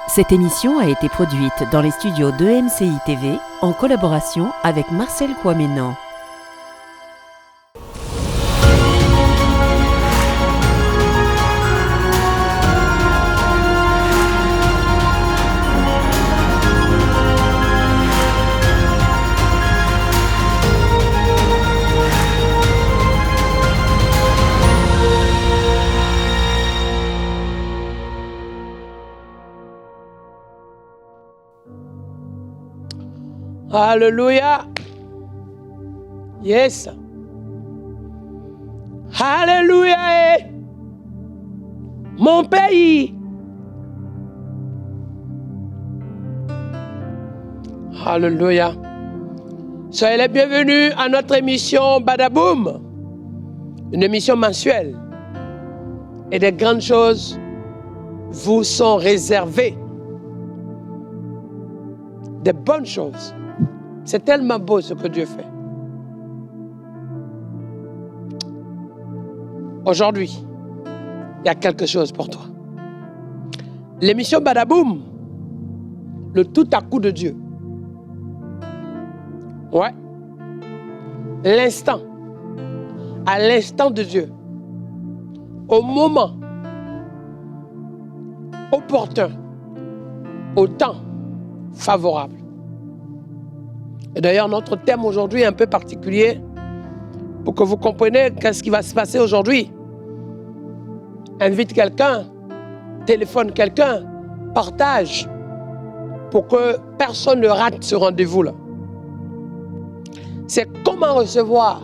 Cette émission a été produite dans les studios d'EMCI TV en collaboration avec Marcel Kouaménan. Alléluia. Yes. Alléluia. Mon pays. Alléluia. Soyez les bienvenus à notre émission Badaboum. Une émission mensuelle. Et des grandes choses vous sont réservées. Des bonnes choses. C'est tellement beau ce que Dieu fait. Aujourd'hui, il y a quelque chose pour toi. L'émission Badaboum, le tout à coup de Dieu. Ouais. L'instant. À l'instant de Dieu. Au moment opportun. Au temps favorable. Et d'ailleurs, notre thème aujourd'hui est un peu particulier pour que vous compreniez qu'est-ce qui va se passer aujourd'hui. Invite quelqu'un, téléphone quelqu'un, partage pour que personne ne rate ce rendez-vous-là. C'est comment recevoir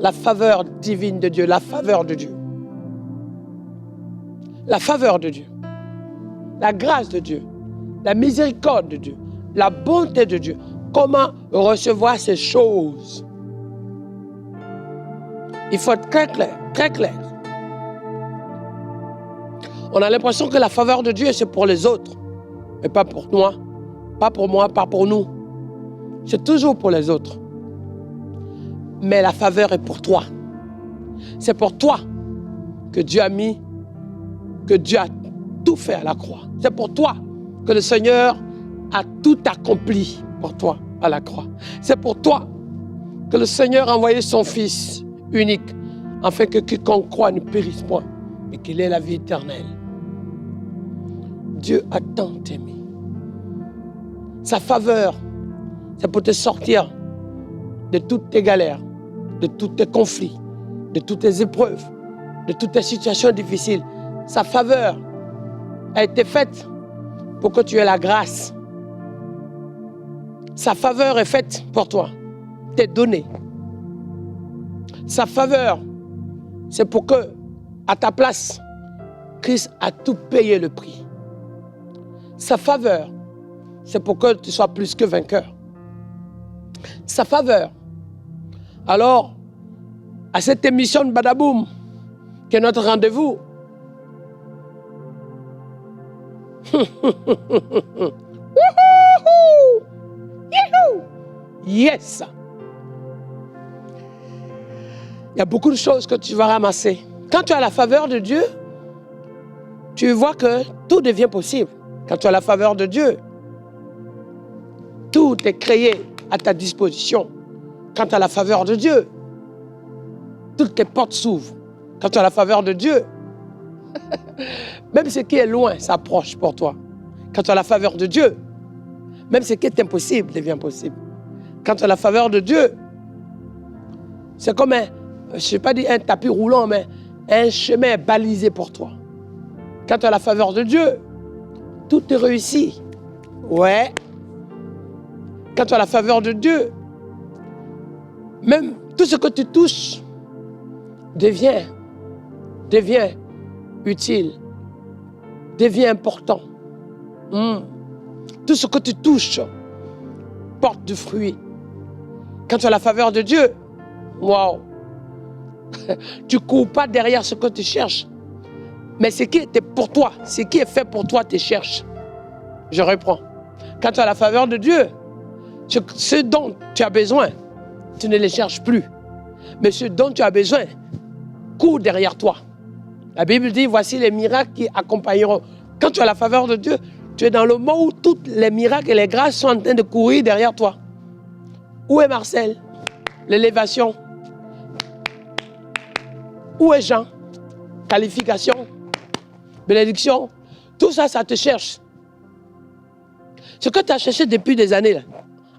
la faveur divine de Dieu, la faveur de Dieu. La faveur de Dieu, la grâce de Dieu, la miséricorde de Dieu, la bonté de Dieu. Comment recevoir ces choses? Il faut être très clair, très clair. On a l'impression que la faveur de Dieu, c'est pour les autres, mais pas pour moi, pas pour moi, pas pour nous. C'est toujours pour les autres. Mais la faveur est pour toi. C'est pour toi que Dieu a mis, que Dieu a tout fait à la croix. C'est pour toi que le Seigneur a tout accompli pour toi à la croix. C'est pour toi que le Seigneur a envoyé son Fils unique afin que quiconque croit ne périsse point, mais qu'il ait la vie éternelle. Dieu a tant aimé. Sa faveur, c'est pour te sortir de toutes tes galères, de tous tes conflits, de toutes tes épreuves, de toutes tes situations difficiles. Sa faveur a été faite pour que tu aies la grâce. Sa faveur est faite pour toi, t'est donnée. Sa faveur, c'est pour que, à ta place, Christ a tout payé le prix. Sa faveur, c'est pour que tu sois plus que vainqueur. Sa faveur. Alors, à cette émission de Badaboum, qui est notre rendez-vous, yes! Il y a beaucoup de choses que tu vas ramasser. Quand tu as la faveur de Dieu, tu vois que tout devient possible. Quand tu as la faveur de Dieu, tout est créé à ta disposition. Quand tu as la faveur de Dieu, toutes tes portes s'ouvrent. Quand tu as la faveur de Dieu, même ce qui est loin s'approche pour toi. Quand tu as la faveur de Dieu, même ce qui est impossible devient possible. Quand tu as la faveur de Dieu, c'est comme je ne sais pas dire un tapis roulant, mais un chemin balisé pour toi. Quand tu as la faveur de Dieu, tout est réussi. Ouais. Quand tu as la faveur de Dieu, même tout ce que tu touches devient utile, devient important. Tout ce que tu touches porte du fruit. Quand tu as la faveur de Dieu, waouh, tu ne cours pas derrière ce que tu cherches. Mais ce qui est pour toi, ce qui est fait pour toi, tu cherches. Je reprends. Quand tu as la faveur de Dieu, ce dont tu as besoin, tu ne les cherches plus. Mais ce dont tu as besoin, court derrière toi. La Bible dit, voici les miracles qui accompagneront. Quand tu as la faveur de Dieu, Tu es dans le moment où tous les miracles et les grâces sont en train de courir derrière toi. Où est Marcel? L'élévation. Où est Jean? Qualification. Bénédiction. Tout ça, ça te cherche. Ce que tu as cherché depuis des années, là.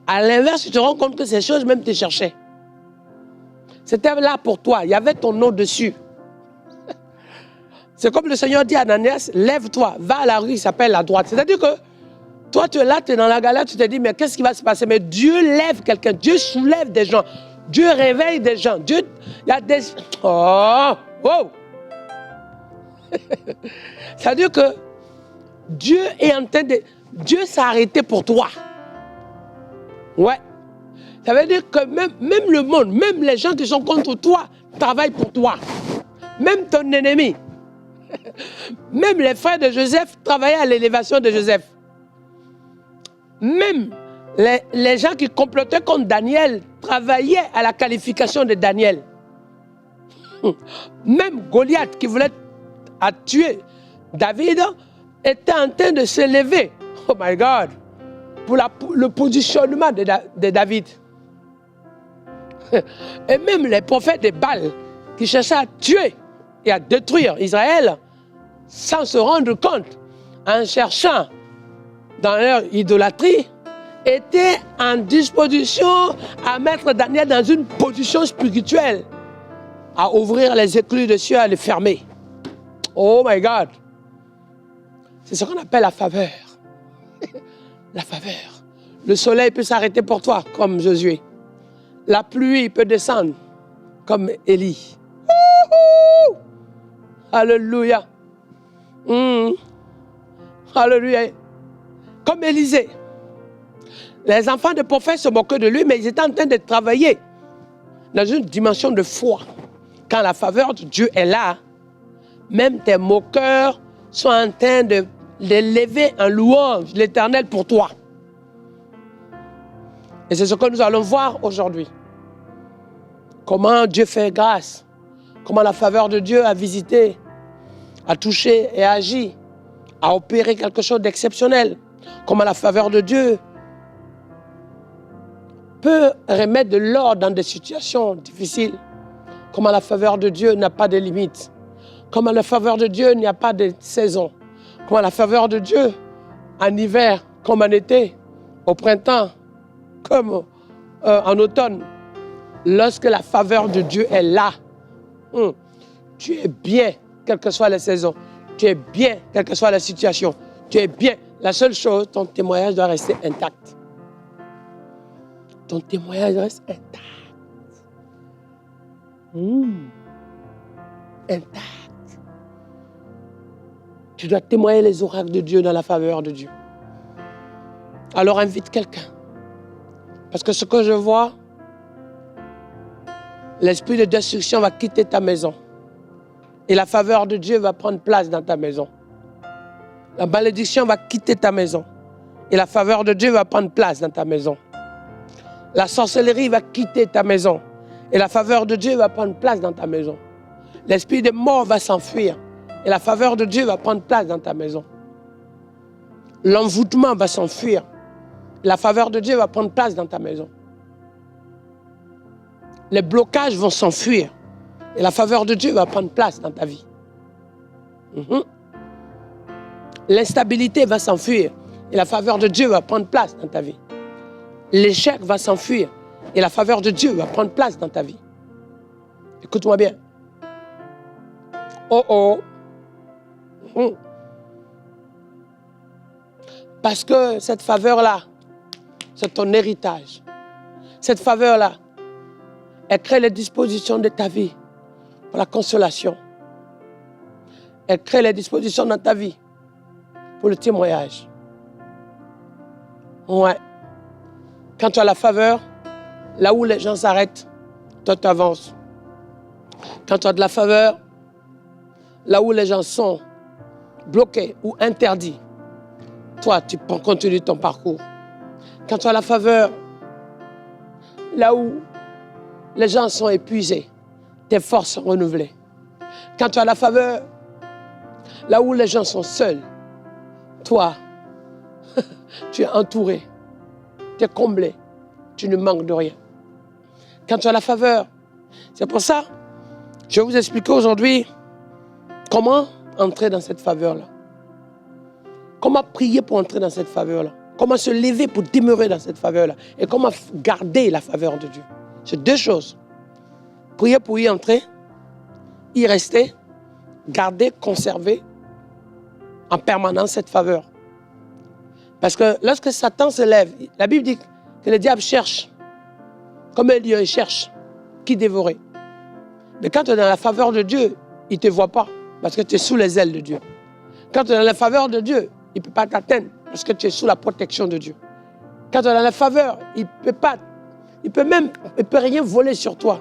À l'inverse, tu te rends compte que ces choses même te cherchaient. C'était là pour toi. Il y avait ton nom dessus. C'est comme le Seigneur dit à Ananias, lève-toi, va à la rue, il s'appelle la droite. C'est-à-dire que toi, tu es là, tu es dans la galère, tu te dis, mais qu'est-ce qui va se passer? Mais Dieu lève quelqu'un, Dieu soulève des gens, Dieu réveille des gens. Dieu, il y a des... Oh! Oh! C'est-à-dire que Dieu est en train de... Dieu s'est arrêté pour toi. Ouais. Ça veut dire que même le monde, même les gens qui sont contre toi, travaillent pour toi. Même ton ennemi. Même les frères de Joseph travaillaient à l'élévation de Joseph. Même les gens qui complotaient contre Daniel travaillaient à la qualification de Daniel. Même Goliath qui voulait tuer David était en train de s'élever. Oh my God! Pour le positionnement de David. Et même les prophètes de Baal qui cherchaient à tuer et à détruire Israël sans se rendre compte, en cherchant dans leur idolâtrie, étaient en disposition à mettre Daniel dans une position spirituelle, à ouvrir les écluses des cieux, à les fermer. Oh my God! C'est ce qu'on appelle la faveur. La faveur. Le soleil peut s'arrêter pour toi, comme Josué. La pluie peut descendre, comme Élie. Alléluia. Alléluia. Comme Élisée. Les enfants de prophètes se moquaient de lui, mais ils étaient en train de travailler dans une dimension de foi. Quand la faveur de Dieu est là, même tes moqueurs sont en train de lever en louange l'Éternel pour toi. Et c'est ce que nous allons voir aujourd'hui. Comment Dieu fait grâce. Comment la faveur de Dieu a visité, a touché et agi, a opéré quelque chose d'exceptionnel. Comment la faveur de Dieu peut remettre de l'ordre dans des situations difficiles. Comment la faveur de Dieu n'a pas de limites. Comment la faveur de Dieu n'y a pas de saison. Comment la faveur de Dieu, en hiver comme en été, au printemps comme en automne, lorsque la faveur de Dieu est là, tu es bien, quelles que soient les saisons. Tu es bien, quelle que soit la situation. Tu es bien. La seule chose, ton témoignage doit rester intact. Ton témoignage reste intact. Intact. Tu dois témoigner les oracles de Dieu dans la faveur de Dieu. Alors invite quelqu'un. Parce que ce que je vois, l'esprit de destruction va quitter ta maison. Et la faveur de Dieu va prendre place dans ta maison. La malédiction va quitter ta maison. Et la faveur de Dieu va prendre place dans ta maison. La sorcellerie va quitter ta maison. Et la faveur de Dieu va prendre place dans ta maison. L'esprit de mort va s'enfuir. Et la faveur de Dieu va prendre place dans ta maison. L'envoûtement va s'enfuir. La faveur de Dieu va prendre place dans ta maison. Les blocages vont s'enfuir. Et la faveur de Dieu va prendre place dans ta vie. L'instabilité va s'enfuir. Et la faveur de Dieu va prendre place dans ta vie. L'échec va s'enfuir. Et la faveur de Dieu va prendre place dans ta vie. Écoute-moi bien. Parce que cette faveur-là, c'est ton héritage. Cette faveur-là, elle crée les dispositions de ta vie pour la consolation. Elle crée les dispositions dans ta vie pour le témoignage. Ouais. Quand tu as la faveur, là où les gens s'arrêtent, toi tu avances. Quand tu as de la faveur, là où les gens sont bloqués ou interdits, toi tu continues ton parcours. Quand tu as la faveur, là où les gens sont épuisés, tes forces sont renouvelées. Quand tu as la faveur, là où les gens sont seuls, toi, Tu es entouré, tu es comblé, tu ne manques de rien. Quand tu as la faveur, c'est pour ça, je vais vous expliquer aujourd'hui comment entrer dans cette faveur-là. Comment prier pour entrer dans cette faveur-là. Comment se lever pour demeurer dans cette faveur-là. Et comment garder la faveur de Dieu. C'est deux choses. Prier pour y entrer, y rester, garder, conserver en permanence cette faveur. Parce que lorsque Satan se lève, la Bible dit que le diable cherche, comme un lion, il cherche qui dévorer. Mais quand tu es dans la faveur de Dieu, il ne te voit pas parce que tu es sous les ailes de Dieu. Quand tu es dans la faveur de Dieu, il ne peut pas t'atteindre parce que tu es sous la protection de Dieu. Quand tu es dans la faveur, il ne peut rien voler sur toi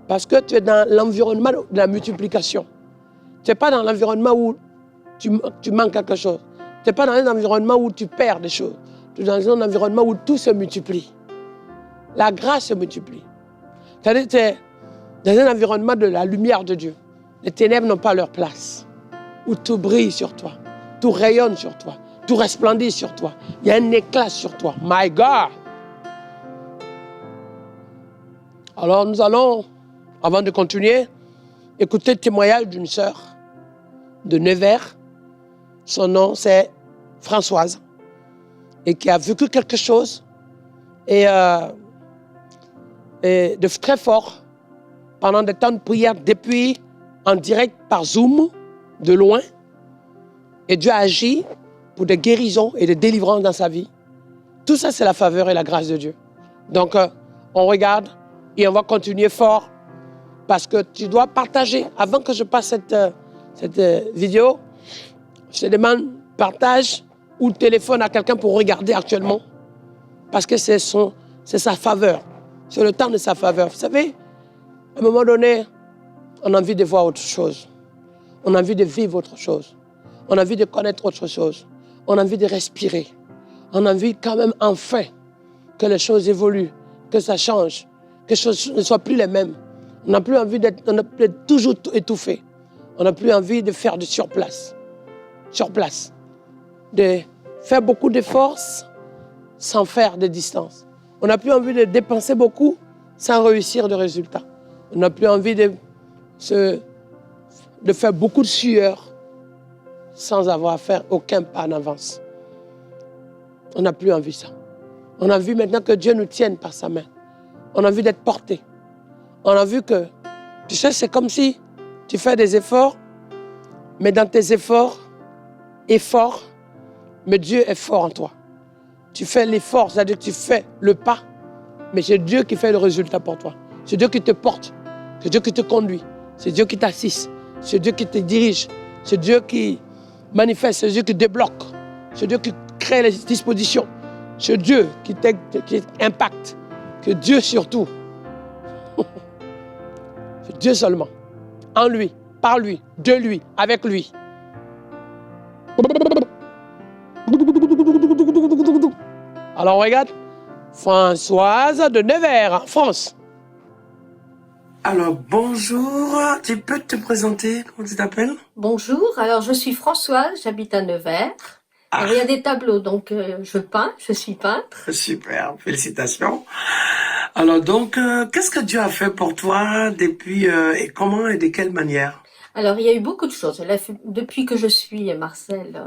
parce que tu es dans l'environnement de la multiplication. Tu n'es pas dans l'environnement où tu manques quelque chose. Tu n'es pas dans un environnement où tu perds des choses. Tu es dans un environnement où tout se multiplie. La grâce se multiplie. C'est-à-dire que tu es dans un environnement de la lumière de Dieu. Les ténèbres n'ont pas leur place. Où tout brille sur toi. Tout rayonne sur toi. Tout resplendit sur toi. Il y a un éclat sur toi. My God! Alors nous allons, avant de continuer, écouter le témoignage d'une sœur de Nevers. Son nom, c'est Françoise. Et qui a vécu quelque chose et de très fort pendant des temps de prière depuis en direct par Zoom, de loin. Et Dieu a agi pour des guérisons et des délivrances dans sa vie. Tout ça, c'est la faveur et la grâce de Dieu. Donc, on regarde et on va continuer fort parce que tu dois partager. Avant que je passe cette vidéo, je te demande partage ou téléphone à quelqu'un pour regarder actuellement parce que c'est sa faveur. C'est le temps de sa faveur. Vous savez, à un moment donné, on a envie de voir autre chose. On a envie de vivre autre chose. On a envie de connaître autre chose. On a envie de respirer. On a envie quand même enfin que les choses évoluent, que ça change, que les choses ne soient plus les mêmes. On n'a plus envie d'être toujours étouffé. On n'a plus envie de faire de surplace. De faire beaucoup d'efforts sans faire de distance. On n'a plus envie de dépenser beaucoup sans réussir de résultats. On n'a plus envie de faire beaucoup de sueur sans avoir à faire aucun pas en avance. On n'a plus envie de ça. On a envie maintenant que Dieu nous tienne par sa main. On a envie d'être porté. On a vu que, tu sais, c'est comme si tu fais des efforts, mais dans tes efforts, mais Dieu est fort en toi. Tu fais l'effort, c'est-à-dire que tu fais le pas, mais c'est Dieu qui fait le résultat pour toi. C'est Dieu qui te porte, c'est Dieu qui te conduit, c'est Dieu qui t'assiste, c'est Dieu qui te dirige, c'est Dieu qui manifeste, c'est Dieu qui débloque, c'est Dieu qui crée les dispositions, c'est Dieu qui impacte, que Dieu surtout. C'est Dieu seulement, en lui, par lui, de lui, avec lui. Alors regarde, Françoise de Nevers, en France. Alors bonjour, tu peux te présenter, comment tu t'appelles? Bonjour, alors je suis Françoise, j'habite à Nevers. Alors, il y a des tableaux, donc je peins, je suis peintre. Super, félicitations. Alors donc, qu'est-ce que Dieu a fait pour toi depuis, et comment et de quelle manière? Alors il y a eu beaucoup de choses. Depuis que je suis Marcel,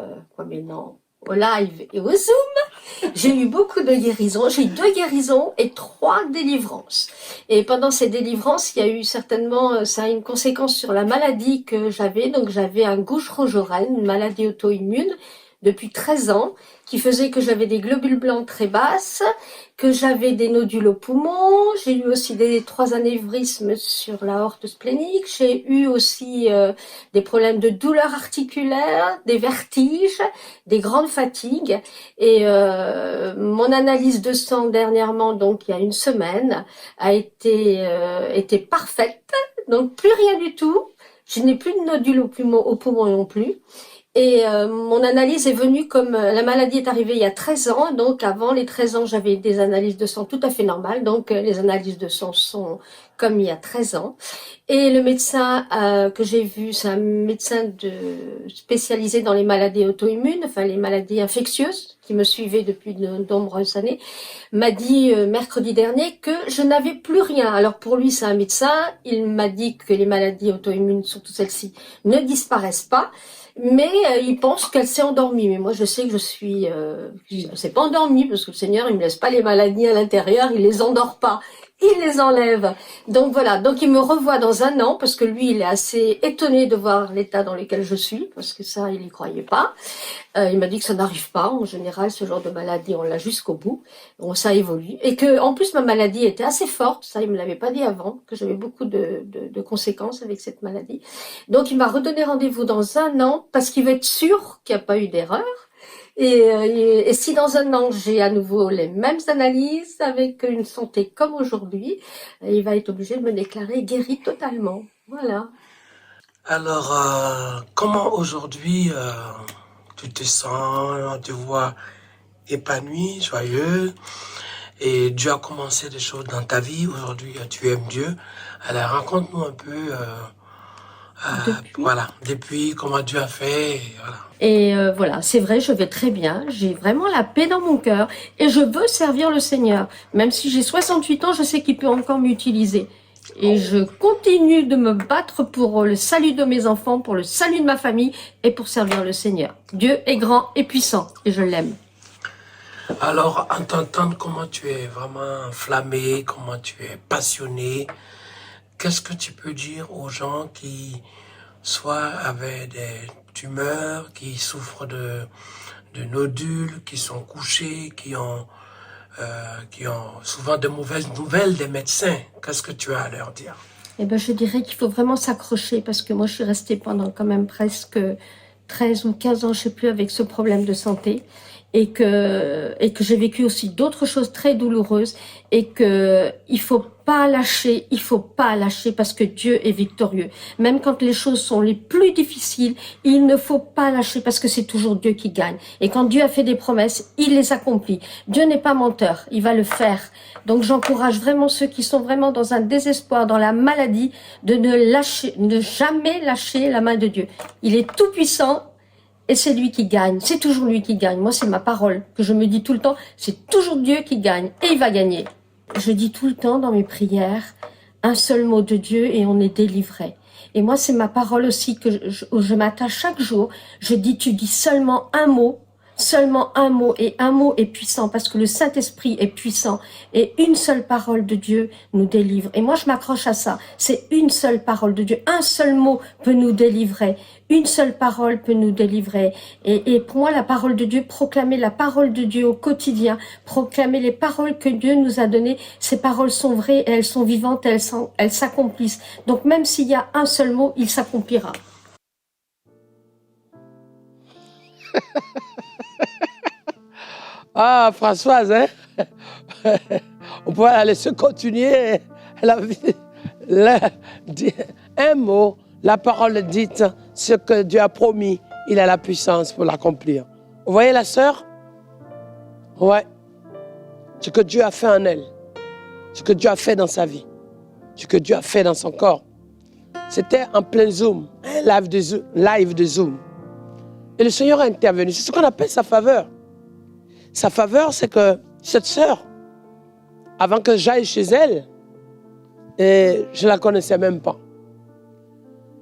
au live et au Zoom, j'ai eu beaucoup de guérisons. J'ai eu 2 guérisons et 3 délivrances. Et pendant ces délivrances, il y a eu certainement, ça a une conséquence sur la maladie que j'avais. Donc j'avais un Gauche-Rojorel, une maladie auto-immune depuis 13 ans, qui faisait que j'avais des globules blancs très basses, que j'avais des nodules au poumon, j'ai eu aussi 3 anévrismes sur l'aorte splénique, j'ai eu aussi des problèmes de douleurs articulaires, des vertiges, des grandes fatigues, et mon analyse de sang dernièrement, donc il y a une semaine, a été parfaite, donc plus rien du tout, je n'ai plus de nodules au poumon non plus. Et mon analyse est venue comme la maladie est arrivée il y a 13 ans. Donc avant les 13 ans, j'avais des analyses de sang tout à fait normales. Donc les analyses de sang sont comme il y a 13 ans. Et le médecin que j'ai vu, c'est un médecin spécialisé dans les maladies auto-immunes, enfin les maladies infectieuses, qui me suivait depuis de nombreuses années, m'a dit mercredi dernier que je n'avais plus rien. Alors pour lui, c'est un médecin. Il m'a dit que les maladies auto-immunes, surtout celles-ci, ne disparaissent pas. Mais il pense qu'elle s'est endormie. Mais moi, je sais que je ne s'est pas endormie parce que le Seigneur, il me laisse pas les maladies à l'intérieur, il les endort pas, il les enlève. Donc voilà. Donc il me revoit dans un an parce que lui, il est assez étonné de voir l'état dans lequel je suis parce que ça, il y croyait pas. Il m'a dit que ça n'arrive pas. En général, ce genre de maladie, on l'a jusqu'au bout. Bon, ça évolue. Et que, en plus, ma maladie était assez forte. Ça, il me l'avait pas dit avant, que j'avais beaucoup de conséquences avec cette maladie. Donc, il m'a redonné rendez-vous dans un an parce qu'il veut être sûr qu'il n'y a pas eu d'erreur. Et si dans un an, j'ai à nouveau les mêmes analyses avec une santé comme aujourd'hui, il va être obligé de me déclarer guérie totalement. Voilà. Alors, comment aujourd'hui tu te sens, on te voit épanoui, joyeux, et Dieu a commencé des choses dans ta vie. Aujourd'hui, tu aimes Dieu. Alors, raconte-nous un peu, depuis comment Dieu a fait. Voilà. Et voilà, c'est vrai, je vais très bien. J'ai vraiment la paix dans mon cœur et je veux servir le Seigneur. Même si j'ai 68 ans, je sais qu'il peut encore m'utiliser. Et je continue de me battre pour le salut de mes enfants, pour le salut de ma famille et pour servir le Seigneur. Dieu est grand et puissant et je l'aime. Alors, en t'entendant comment tu es vraiment enflammé, comment tu es passionné, qu'est-ce que tu peux dire aux gens qui soit avaient des tumeurs, qui souffrent de nodules, qui sont couchés, qui ont souvent de mauvaises nouvelles des médecins? Qu'est-ce que tu as à leur dire? Eh ben, je dirais qu'il faut vraiment s'accrocher parce que moi, je suis restée pendant quand même presque 13 ou 15 ans, je sais plus, avec ce problème de santé. Et que j'ai vécu aussi d'autres choses très douloureuses et que il faut pas lâcher parce que Dieu est victorieux. Même quand les choses sont les plus difficiles, il ne faut pas lâcher parce que c'est toujours Dieu qui gagne. Et quand Dieu a fait des promesses, il les accomplit. Dieu n'est pas menteur, il va le faire. Donc j'encourage vraiment ceux qui sont vraiment dans un désespoir, dans la maladie, de ne jamais lâcher la main de Dieu. Il est tout puissant. Et c'est lui qui gagne, c'est toujours lui qui gagne. Moi, c'est ma parole que je me dis tout le temps, c'est toujours Dieu qui gagne et il va gagner. Je dis tout le temps dans mes prières, un seul mot de Dieu et on est délivré. Et moi, c'est ma parole aussi que je m'attache chaque jour. Je dis, tu dis seulement un mot et un mot est puissant parce que le Saint-Esprit est puissant et une seule parole de Dieu nous délivre. Et moi, je m'accroche à ça. C'est une seule parole de Dieu. Un seul mot peut nous délivrer. Une seule parole peut nous délivrer. Et pour moi, la parole de Dieu, proclamer la parole de Dieu au quotidien, proclamer les paroles que Dieu nous a données, ces paroles sont vraies, elles sont vivantes, elles s'accomplissent. Donc même s'il y a un seul mot, il s'accomplira. Ah, Françoise, hein? On pourrait aller se continuer la vie. Un mot, la parole dite, ce que Dieu a promis, il a la puissance pour l'accomplir. Vous voyez la sœur? Ouais. Ce que Dieu a fait en elle, ce que Dieu a fait dans sa vie, ce que Dieu a fait dans son corps. C'était en plein Zoom, un live de Zoom. Et le Seigneur a intervenu. C'est ce qu'on appelle sa faveur. Sa faveur, c'est que cette sœur, avant que j'aille chez elle, je ne la connaissais même pas.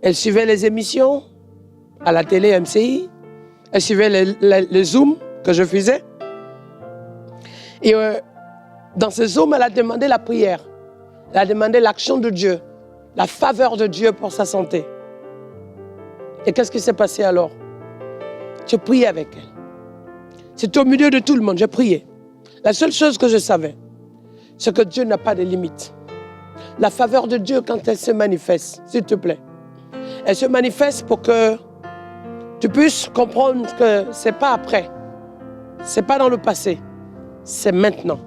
Elle suivait les émissions à la télé MCI. Elle suivait les Zooms que je faisais. Et dans ce Zoom, elle a demandé la prière. Elle a demandé l'action de Dieu, la faveur de Dieu pour sa santé. Et qu'est-ce qui s'est passé alors? Je priais avec elle. C'était au milieu de tout le monde, je priais. La seule chose que je savais, c'est que Dieu n'a pas de limite. La faveur de Dieu, quand elle se manifeste, s'il te plaît, elle se manifeste pour que tu puisses comprendre que ce n'est pas après, ce n'est pas dans le passé, c'est maintenant.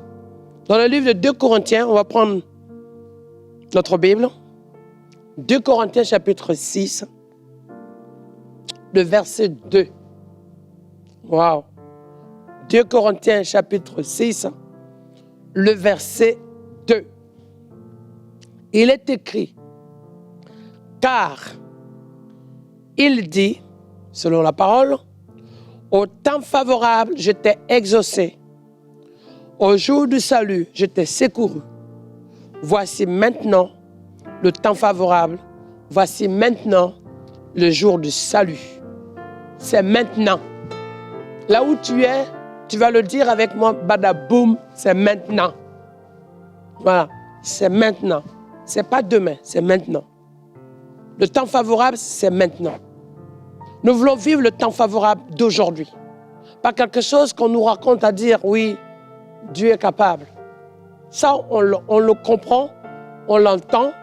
Dans le livre de 2 Corinthiens, on va prendre notre Bible, 2 Corinthiens chapitre 6, le verset 2. Wow. 2 Corinthiens chapitre 6, le verset 2. Il est écrit, car il dit, selon la parole, au temps favorable, je t'ai exaucé. Au jour du salut, je t'ai secouru. Voici maintenant le temps favorable. Voici maintenant le jour du salut. C'est maintenant. Là où tu es, tu vas le dire avec moi, badaboum, c'est maintenant. Voilà, c'est maintenant. C'est pas demain, c'est maintenant. Le temps favorable, c'est maintenant. Nous voulons vivre le temps favorable d'aujourd'hui. Pas quelque chose qu'on nous raconte à dire, oui, Dieu est capable. Ça, on le comprend, on l'entend,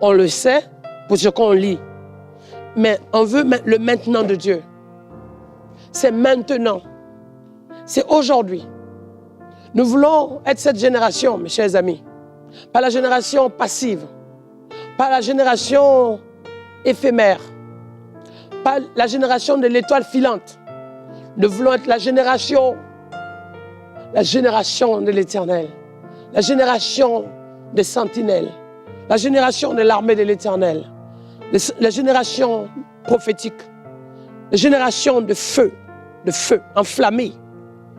on le sait pour ce qu'on lit. Mais on veut le maintenant de Dieu. C'est maintenant. C'est aujourd'hui. Nous voulons être cette génération, mes chers amis. Pas la génération passive. Pas la génération éphémère. Pas la génération de l'étoile filante. Nous voulons être la génération de l'Éternel. La génération des sentinelles. La génération de l'armée de l'Éternel. La génération prophétique. La génération de feu enflammé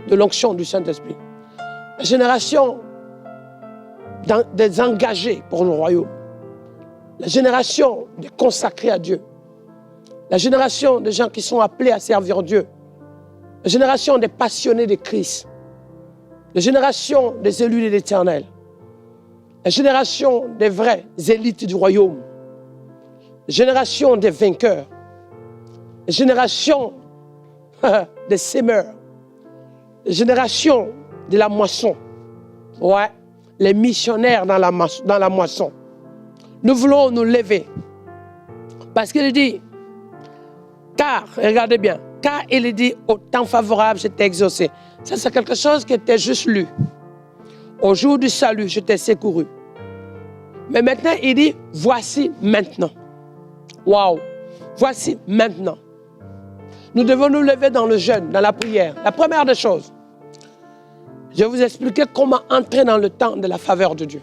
de l'onction du Saint-Esprit. La génération des engagés pour le royaume. La génération des consacrés à Dieu. La génération des gens qui sont appelés à servir Dieu. La génération des passionnés de Christ. La génération des élus de l'Éternel. La génération des vraies élites du royaume. La génération des vainqueurs. La génération des sémeurs. La génération de la moisson. Ouais, les missionnaires dans la moisson. Nous voulons nous lever. Parce qu'il dit, car, regardez bien, car il dit, au temps favorable, je t'ai exaucé. Ça, c'est quelque chose qui était juste lu. Au jour du salut, je t'ai secouru. Mais maintenant, il dit, voici maintenant. Waouh! Voici maintenant. Nous devons nous lever dans le jeûne, dans la prière. La première des choses, je vais vous expliquer comment entrer dans le temps de la faveur de Dieu.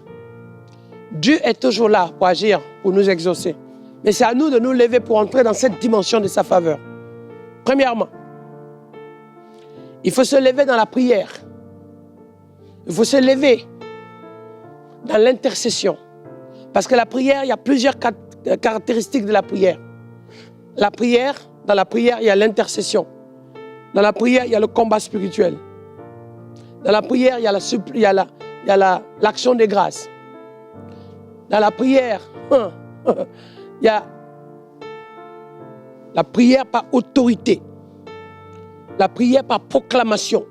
Dieu est toujours là pour agir, pour nous exaucer. Mais c'est à nous de nous lever pour entrer dans cette dimension de sa faveur. Premièrement, il faut se lever dans la prière. Il faut se lever dans l'intercession. Parce que la prière, il y a plusieurs caractéristiques de la prière. La prière, dans la prière, il y a l'intercession. Dans la prière, il y a le combat spirituel. Dans la prière, il y a l'action des grâces. Dans la prière, il y a la prière par autorité. La prière par proclamation.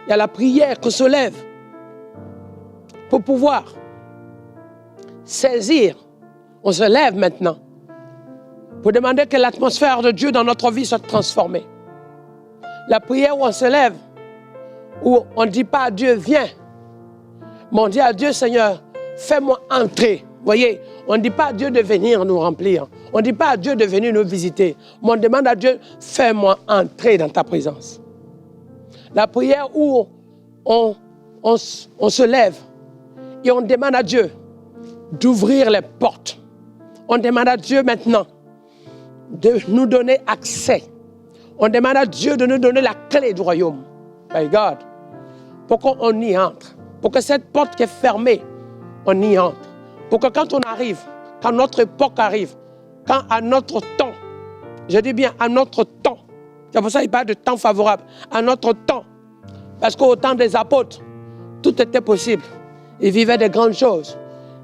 Il y a la prière qu'on se lève pour pouvoir saisir. On se lève maintenant pour demander que l'atmosphère de Dieu dans notre vie soit transformée. La prière où on se lève, où on ne dit pas à Dieu, viens, mais on dit à Dieu, Seigneur, fais-moi entrer. Vous voyez, on ne dit pas à Dieu de venir nous remplir. On ne dit pas à Dieu de venir nous visiter. Mais on demande à Dieu, fais-moi entrer dans ta présence. La prière où on se lève et on demande à Dieu d'ouvrir les portes. On demande à Dieu maintenant de nous donner accès. On demande à Dieu de nous donner la clé du royaume. My God. Pour qu'on y entre. Pour que cette porte qui est fermée, on y entre. Pour que quand on arrive, quand notre époque arrive, quand à notre temps, je dis bien à notre temps, c'est pour ça qu'il parle de temps favorable, à notre temps. Parce qu'au temps des apôtres, tout était possible. Ils vivaient des grandes choses.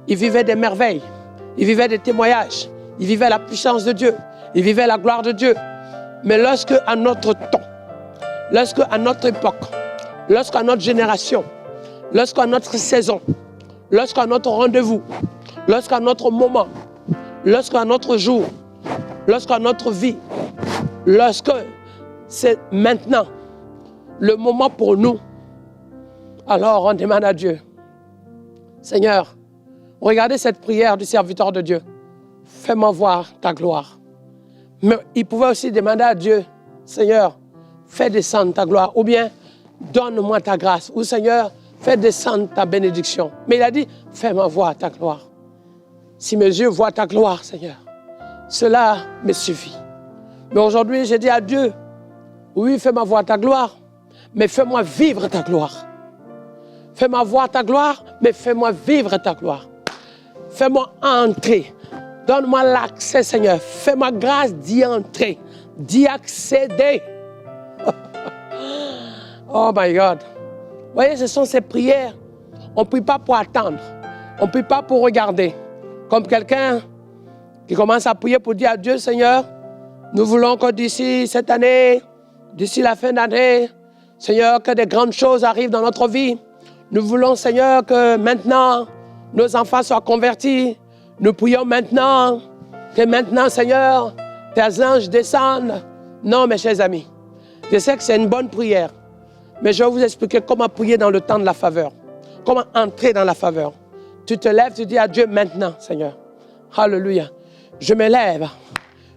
Ils vivaient des merveilles. Ils vivaient des témoignages. Ils vivaient la puissance de Dieu. Ils vivaient la gloire de Dieu. Mais lorsque à notre temps, lorsque à notre époque, lorsqu'à notre génération, lorsqu'à notre saison, lorsqu'à notre rendez-vous, lorsqu'à notre moment, lorsqu'à notre jour, lorsqu'à notre vie, lorsque c'est maintenant le moment pour nous, alors on demande à Dieu, Seigneur, regardez cette prière du serviteur de Dieu, fais-moi voir ta gloire. Mais il pouvait aussi demander à Dieu, Seigneur, fais descendre ta gloire. Ou bien, donne-moi ta grâce. Ou Seigneur, fais descendre ta bénédiction. Mais il a dit, fais-moi voir ta gloire. Si mes yeux voient ta gloire, Seigneur, cela me suffit. Mais aujourd'hui, j'ai dit à Dieu, oui, fais-moi voir ta gloire, mais fais-moi vivre ta gloire. Fais-moi voir ta gloire, mais fais-moi vivre ta gloire. Fais-moi entrer. Donne-moi l'accès, Seigneur. Fais-moi grâce d'y entrer, d'y accéder. Oh my God. Vous voyez, ce sont ces prières. On ne prie pas pour attendre. On ne prie pas pour regarder. Comme quelqu'un qui commence à prier pour dire à Dieu, Seigneur, nous voulons que d'ici cette année, d'ici la fin d'année, Seigneur, que des grandes choses arrivent dans notre vie. Nous voulons, Seigneur, que maintenant, nos enfants soient convertis. Nous prions maintenant, que maintenant, Seigneur, tes anges descendent. Non, mes chers amis, je sais que c'est une bonne prière, mais je vais vous expliquer comment prier dans le temps de la faveur. Comment entrer dans la faveur. Tu te lèves, tu dis à Dieu maintenant, Seigneur. Alléluia. Je me lève.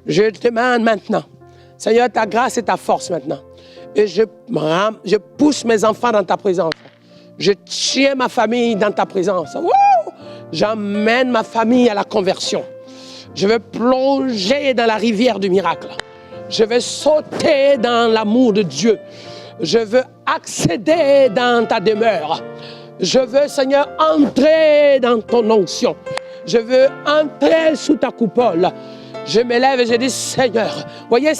Je te demande maintenant. Seigneur, ta grâce et ta force maintenant. Et je pousse mes enfants dans ta présence. Je tiens ma famille dans ta présence. J'emmène ma famille à la conversion. Je veux plonger dans la rivière du miracle. Je veux sauter dans l'amour de Dieu. Je veux accéder dans ta demeure. Je veux, Seigneur, entrer dans ton onction. Je veux entrer sous ta coupole. Je me lève et je dis, Seigneur, voyez,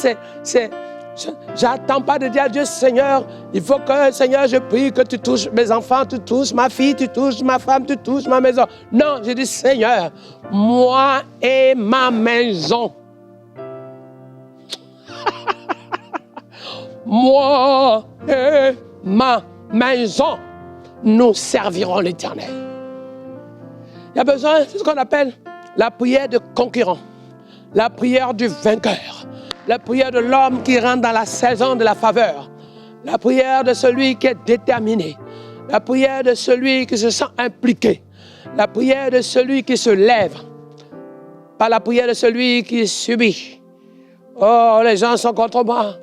j'attends pas de dire à Dieu, Seigneur, il faut que, Seigneur, je prie que tu touches mes enfants, tu touches ma fille, tu touches ma femme, tu touches ma maison. Non, je dis, Seigneur, moi et ma maison. Moi et ma maison, nous servirons l'Éternel. Il y a besoin, c'est ce qu'on appelle la prière de conquérant, la prière du vainqueur, la prière de l'homme qui rentre dans la saison de la faveur, la prière de celui qui est déterminé, la prière de celui qui se sent impliqué, la prière de celui qui se lève, pas la prière de celui qui subit. Oh, les gens sont contre moi.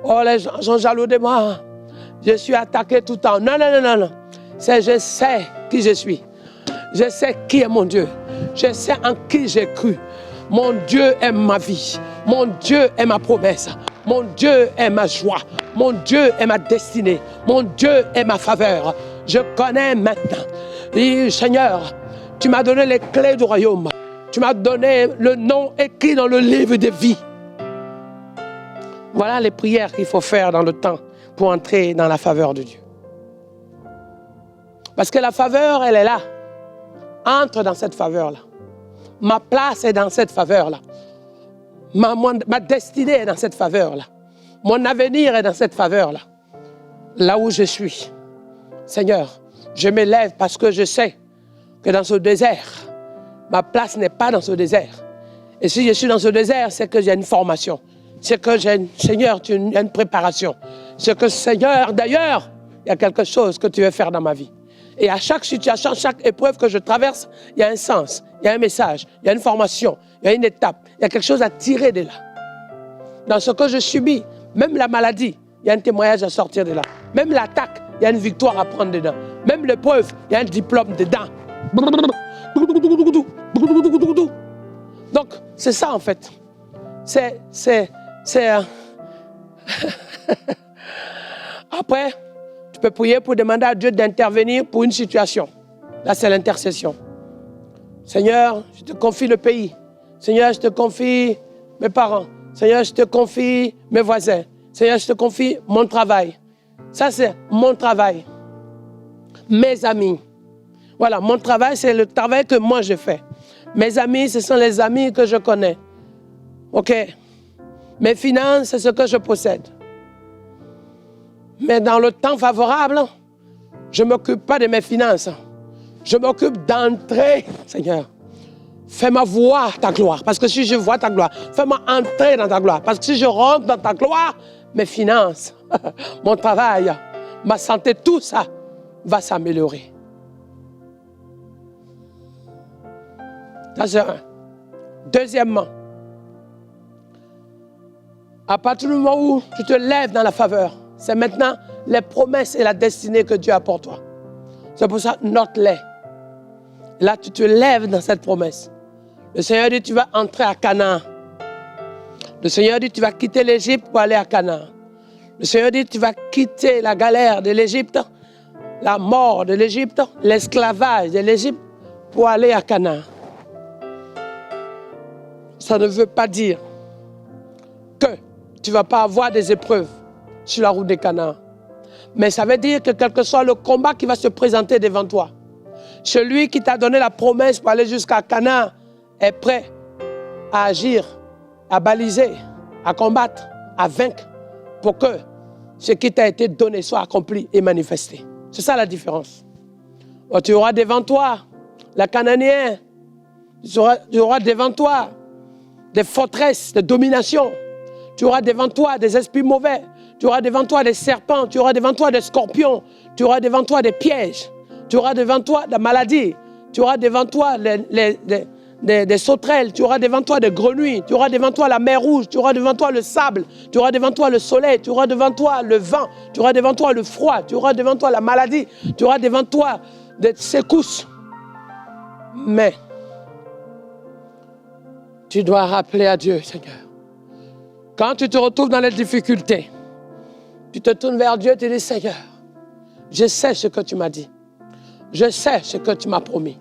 Oh, les gens sont jaloux de moi. Je suis attaqué tout le temps. Non, non, non, non, non. C'est je sais qui je suis. Je sais qui est mon Dieu. Je sais en qui j'ai cru. Mon Dieu est ma vie. Mon Dieu est ma promesse. Mon Dieu est ma joie. Mon Dieu est ma destinée. Mon Dieu est ma faveur. Je connais maintenant. Et Seigneur, tu m'as donné les clés du royaume. Tu m'as donné le nom écrit dans le livre de vie. Voilà les prières qu'il faut faire dans le temps pour entrer dans la faveur de Dieu. Parce que la faveur, elle est là. Entre dans cette faveur-là. Ma place est dans cette faveur-là. Ma destinée est dans cette faveur-là. Mon avenir est dans cette faveur-là. Là où je suis. Seigneur, je me lève parce que je sais que dans ce désert, ma place n'est pas dans ce désert. Et si je suis dans ce désert, c'est que j'ai une formation. C'est que Seigneur, tu as une préparation. C'est que, Seigneur, d'ailleurs, il y a quelque chose que tu veux faire dans ma vie. Et à chaque situation, chaque épreuve que je traverse, il y a un sens, il y a un message, il y a une formation, il y a une étape, il y a quelque chose à tirer de là. Dans ce que je subis, même la maladie, il y a un témoignage à sortir de là. Même l'attaque, il y a une victoire à prendre dedans. Même l'épreuve, il y a un diplôme dedans. Donc, c'est ça en fait. Après, tu peux prier pour demander à Dieu d'intervenir pour une situation. Là, c'est l'intercession. Seigneur, je te confie le pays. Seigneur, je te confie mes parents. Seigneur, je te confie mes voisins. Seigneur, je te confie mon travail. Ça, c'est mon travail. Mes amis. Voilà, mon travail, c'est le travail que moi je fais. Mes amis, ce sont les amis que je connais. OK. Mes finances, c'est ce que je possède. Mais dans le temps favorable, je ne m'occupe pas de mes finances. Je m'occupe d'entrer, Seigneur. Fais-moi voir ta gloire. Parce que si je vois ta gloire, fais-moi entrer dans ta gloire. Parce que si je rentre dans ta gloire, mes finances, mon travail, ma santé, tout ça va s'améliorer. Ça, c'est un. Deuxièmement, À partir du moment où tu te lèves dans la faveur, c'est maintenant les promesses et la destinée que Dieu a pour toi. C'est pour ça, note-les. Là, tu te lèves dans cette promesse. Le Seigneur dit, tu vas entrer à Canaan. Le Seigneur dit, tu vas quitter l'Égypte pour aller à Canaan. Le Seigneur dit, tu vas quitter la galère de l'Égypte, la mort de l'Égypte, l'esclavage de l'Égypte pour aller à Canaan. Ça ne veut pas dire que tu ne vas pas avoir des épreuves sur la route de Canaan. Mais ça veut dire que quel que soit le combat qui va se présenter devant toi, celui qui t'a donné la promesse pour aller jusqu'à Canaan est prêt à agir, à baliser, à combattre, à vaincre pour que ce qui t'a été donné soit accompli et manifesté. C'est ça la différence. Tu auras devant toi la Cananéen, tu auras devant toi des forteresses de domination, tu auras devant toi des esprits mauvais, tu auras devant toi des serpents, tu auras devant toi des scorpions, tu auras devant toi des pièges, tu auras devant toi des maladies, tu auras devant toi des sauterelles, tu auras devant toi des grenouilles, tu auras devant toi la mer rouge, tu auras devant toi le sable, tu auras devant toi le soleil, tu auras devant toi le vent, tu auras devant toi le froid, tu auras devant toi la maladie, tu auras devant toi des secousses. Mais tu dois rappeler à Dieu, Seigneur. Quand tu te retrouves dans les difficultés, tu te tournes vers Dieu et tu dis, Seigneur, je sais ce que tu m'as dit. Je sais ce que tu m'as promis.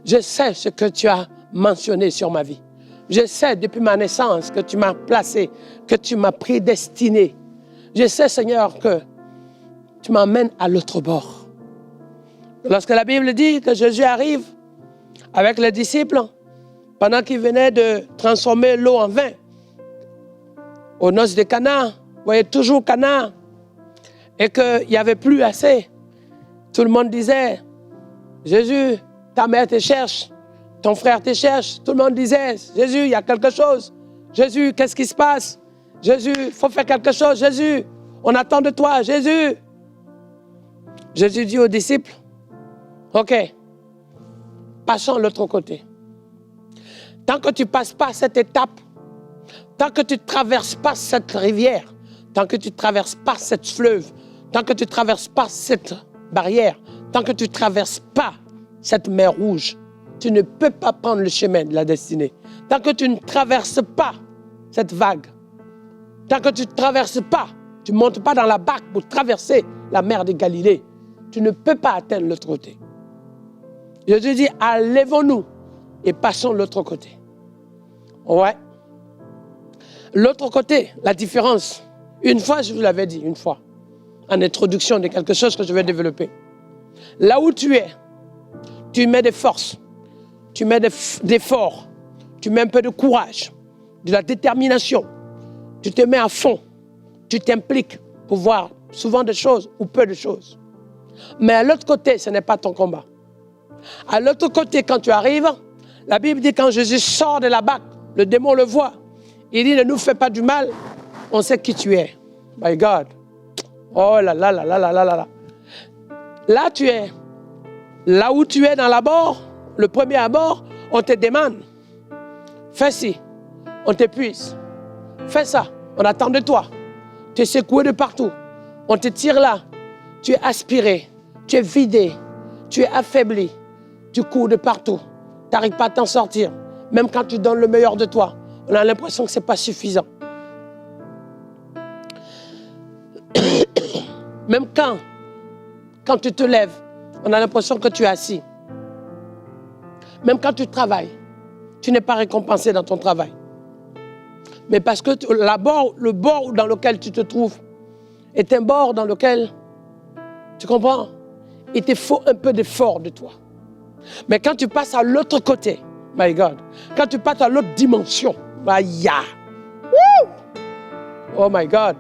Je sais ce que tu as mentionné sur ma vie. Je sais depuis ma naissance que tu m'as placé, que tu m'as prédestiné. Je sais, Seigneur, que tu m'emmènes à l'autre bord. Lorsque la Bible dit que Jésus arrive avec les disciples, pendant qu'ils venaient de transformer l'eau en vin, aux noces de Cana, vous voyez toujours Cana, et qu'il n'y avait plus assez. Tout le monde disait, Jésus, ta mère te cherche, ton frère te cherche. Tout le monde disait, Jésus, il y a quelque chose. Jésus, qu'est-ce qui se passe? Jésus, il faut faire quelque chose. Jésus, on attend de toi. Jésus. Jésus dit aux disciples, OK, passons de l'autre côté. Tant que tu ne passes pas cette étape, tant que tu ne traverses pas cette rivière, tant que tu ne traverses pas cette fleuve, tant que tu ne traverses pas cette barrière, tant que tu ne traverses pas cette mer rouge, tu ne peux pas prendre le chemin de la destinée. Tant que tu ne traverses pas cette vague, tant que tu ne traverses pas, tu ne montes pas dans la barque pour traverser la mer de Galilée, tu ne peux pas atteindre l'autre côté. Jésus dit, lèvons-nous et passons de l'autre côté. Ouais. L'autre côté, la différence, une fois, je vous l'avais dit, une fois, en introduction de quelque chose que je vais développer. Là où tu es, tu mets des forces, tu mets des efforts, tu mets un peu de courage, de la détermination, tu te mets à fond, tu t'impliques pour voir souvent des choses ou peu de choses. Mais à l'autre côté, ce n'est pas ton combat. À l'autre côté, quand tu arrives, la Bible dit quand Jésus sort de la barque, le démon le voit. Il dit, ne nous fais pas du mal, on sait qui tu es. My God. Oh là là là là là là là. Là, tu es. Là où tu es dans l'abord, le premier abord, on te demande. Fais ci, on t'épuise. Fais ça, on attend de toi. Tu es secoué de partout. On te tire là. Tu es aspiré, tu es vidé, tu es affaibli. Tu cours de partout. Tu n'arrives pas à t'en sortir. Même quand tu donnes le meilleur de toi, on a l'impression que ce n'est pas suffisant. Même quand tu te lèves, on a l'impression que tu es assis. Même quand tu travailles, tu n'es pas récompensé dans ton travail. Mais parce que le bord dans lequel tu te trouves est un bord dans lequel, tu comprends, il te faut un peu d'effort de toi. Mais quand tu passes à l'autre côté, my God, quand tu passes à l'autre dimension, oh my God.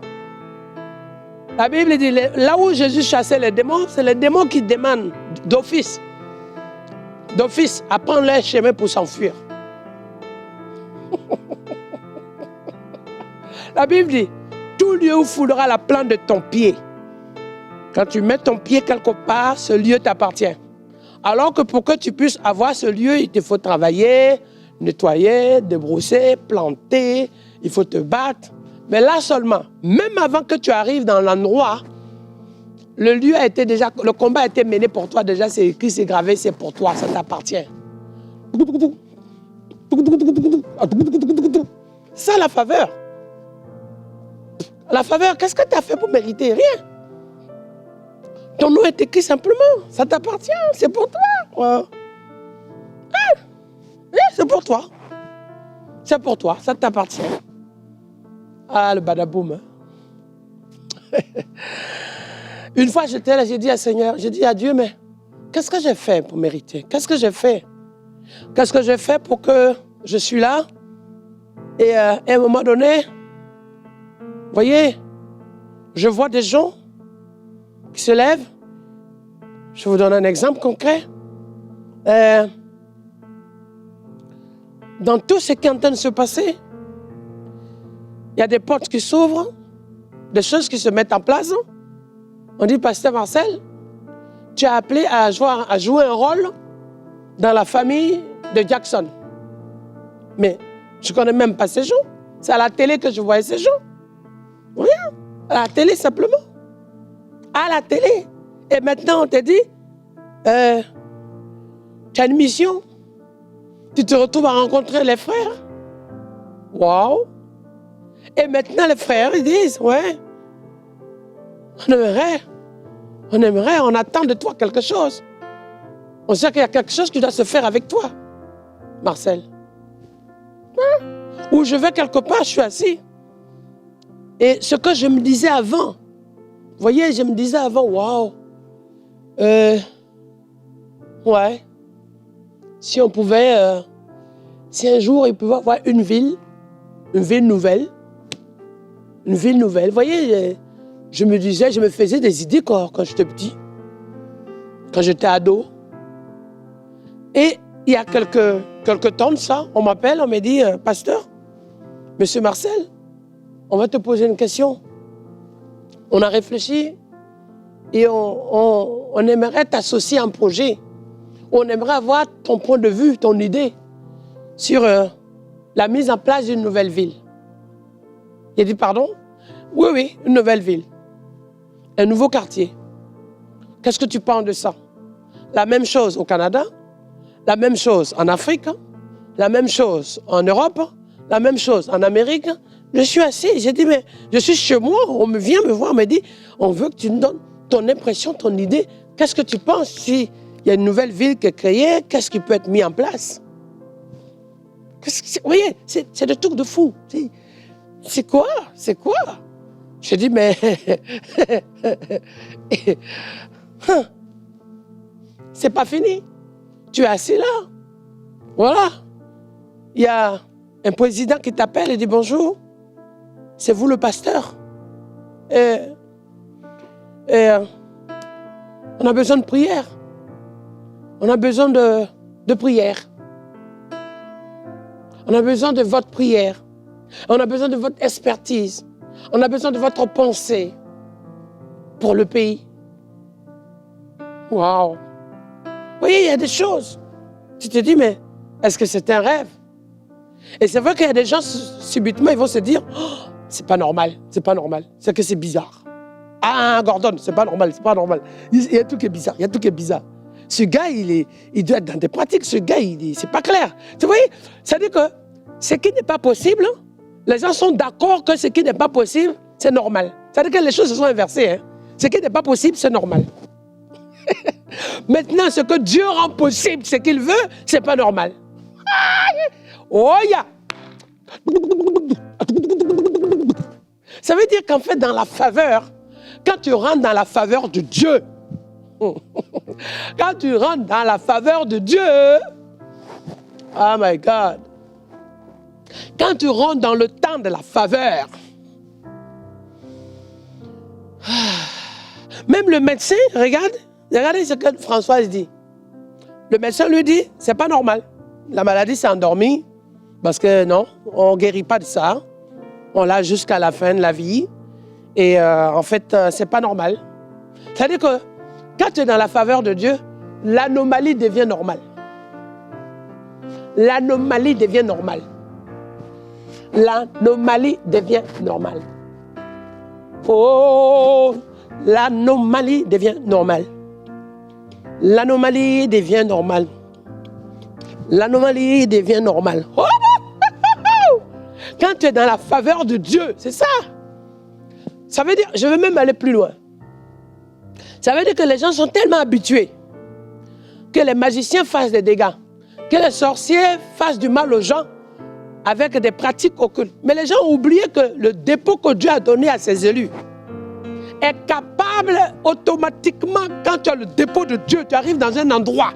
La Bible dit, là où Jésus chassait les démons, c'est les démons qui demandent d'office à prendre leur chemin pour s'enfuir. La Bible dit, tout lieu où foulera la plante de ton pied, quand tu mets ton pied quelque part, ce lieu t'appartient. Alors que pour que tu puisses avoir ce lieu, il te faut travailler, nettoyer, débrousser, planter, il faut te battre. Mais là seulement, même avant que tu arrives dans l'endroit, le lieu a été déjà, le combat a été mené pour toi déjà, c'est écrit, c'est gravé, c'est pour toi, ça t'appartient. Ça, la faveur. La faveur, qu'est-ce que tu as fait pour mériter? Rien. Ton nom est écrit simplement, ça t'appartient, c'est pour toi. C'est pour toi. C'est pour toi, ça t'appartient. Ah, le badaboum. Une fois, j'étais là, j'ai dit à Seigneur, j'ai dit à Dieu, mais qu'est-ce que j'ai fait pour mériter? Qu'est-ce que j'ai fait? Qu'est-ce que j'ai fait pour que je suis là? Et à un moment donné, vous voyez, je vois des gens qui se lèvent. Je vous donne un exemple concret. Dans tout ce qui est en train de se passer, il y a des portes qui s'ouvrent, des choses qui se mettent en place. On dit, Pasteur Marcel, tu as appelé à jouer un rôle dans la famille de Jackson. Mais je ne connais même pas ces gens. C'est à la télé que je voyais ces gens. Rien. À la télé simplement. À la télé. Et maintenant, on te dit, tu as une mission. Tu te retrouves à rencontrer les frères. Waouh. Et maintenant, les frères, ils disent, ouais, on aimerait, on attend de toi quelque chose. On sait qu'il y a quelque chose qui doit se faire avec toi, Marcel. Ou je vais quelque part, je suis assis. Et ce que je me disais avant, vous voyez, je me disais avant, waouh, ouais, si on pouvait, si un jour il pouvait avoir une ville nouvelle, vous voyez, je me disais, je me faisais des idées quand j'étais petit, quand j'étais ado. Et il y a quelques temps de ça, on m'appelle, on me dit, Pasteur, Monsieur Marcel, on va te poser une question. On a réfléchi et on aimerait t'associer à un projet. On aimerait avoir ton point de vue, ton idée sur la mise en place d'une nouvelle ville. Il a dit, pardon? Oui, une nouvelle ville. Un nouveau quartier. Qu'est-ce que tu penses de ça? La même chose au Canada, la même chose en Afrique, la même chose en Europe, la même chose en Amérique. Je suis assis, j'ai dit, mais je suis chez moi, on vient me voir, on me dit, on veut que tu nous donnes ton impression, ton idée. Qu'est-ce que tu penses s'il y a une nouvelle ville qui est créée, qu'est-ce qui peut être mis en place? Vous voyez, c'est des trucs de fou. C'est quoi? J'ai dit, mais c'est pas fini. Tu es assis là. Voilà. Il y a un président qui t'appelle et dit bonjour. C'est vous le pasteur. Et on a besoin de prière. On a besoin de prière. On a besoin de votre prière. On a besoin de votre expertise. On a besoin de votre pensée pour le pays. Waouh! Vous voyez, il y a des choses. Tu te dis, mais est-ce que c'est un rêve? Et c'est vrai qu'il y a des gens, subitement, ils vont se dire, oh, c'est pas normal, c'est que c'est bizarre. Ah, Gordon, c'est pas normal. Il y a tout qui est bizarre, Ce gars, il doit être dans des pratiques, c'est pas clair. Tu vois, ça dit que ce qui n'est pas possible, les gens sont d'accord que ce qui n'est pas possible, c'est normal. Ça veut dire que les choses se sont inversées. Hein. Ce qui n'est pas possible, c'est normal. Maintenant, ce que Dieu rend possible, ce qu'il veut, c'est pas normal. Oh yeah! Ça veut dire qu'en fait, dans la faveur, quand tu rentres dans la faveur de Dieu, quand tu rentres dans la faveur de Dieu, oh my God, quand tu rentres dans le temps de la faveur, même le médecin, regardez ce que Françoise dit. Le médecin lui dit, c'est pas normal. La maladie s'est endormie, parce que non, on ne guérit pas de ça. On l'a jusqu'à la fin de la vie. Et en fait, c'est pas normal. C'est-à-dire que quand tu es dans la faveur de Dieu, l'anomalie devient normale. L'anomalie devient normale. l'anomalie devient normale. Oh, l'anomalie devient normale. L'anomalie devient normale. L'anomalie devient normale. Oh, quand tu es dans la faveur de Dieu, c'est ça. Ça veut dire, je veux même aller plus loin. Ça veut dire que les gens sont tellement habitués que les magiciens fassent des dégâts, que les sorciers fassent du mal aux gens avec des pratiques occultes. Mais les gens ont oublié que le dépôt que Dieu a donné à ses élus est capable automatiquement, quand tu as le dépôt de Dieu, tu arrives dans un endroit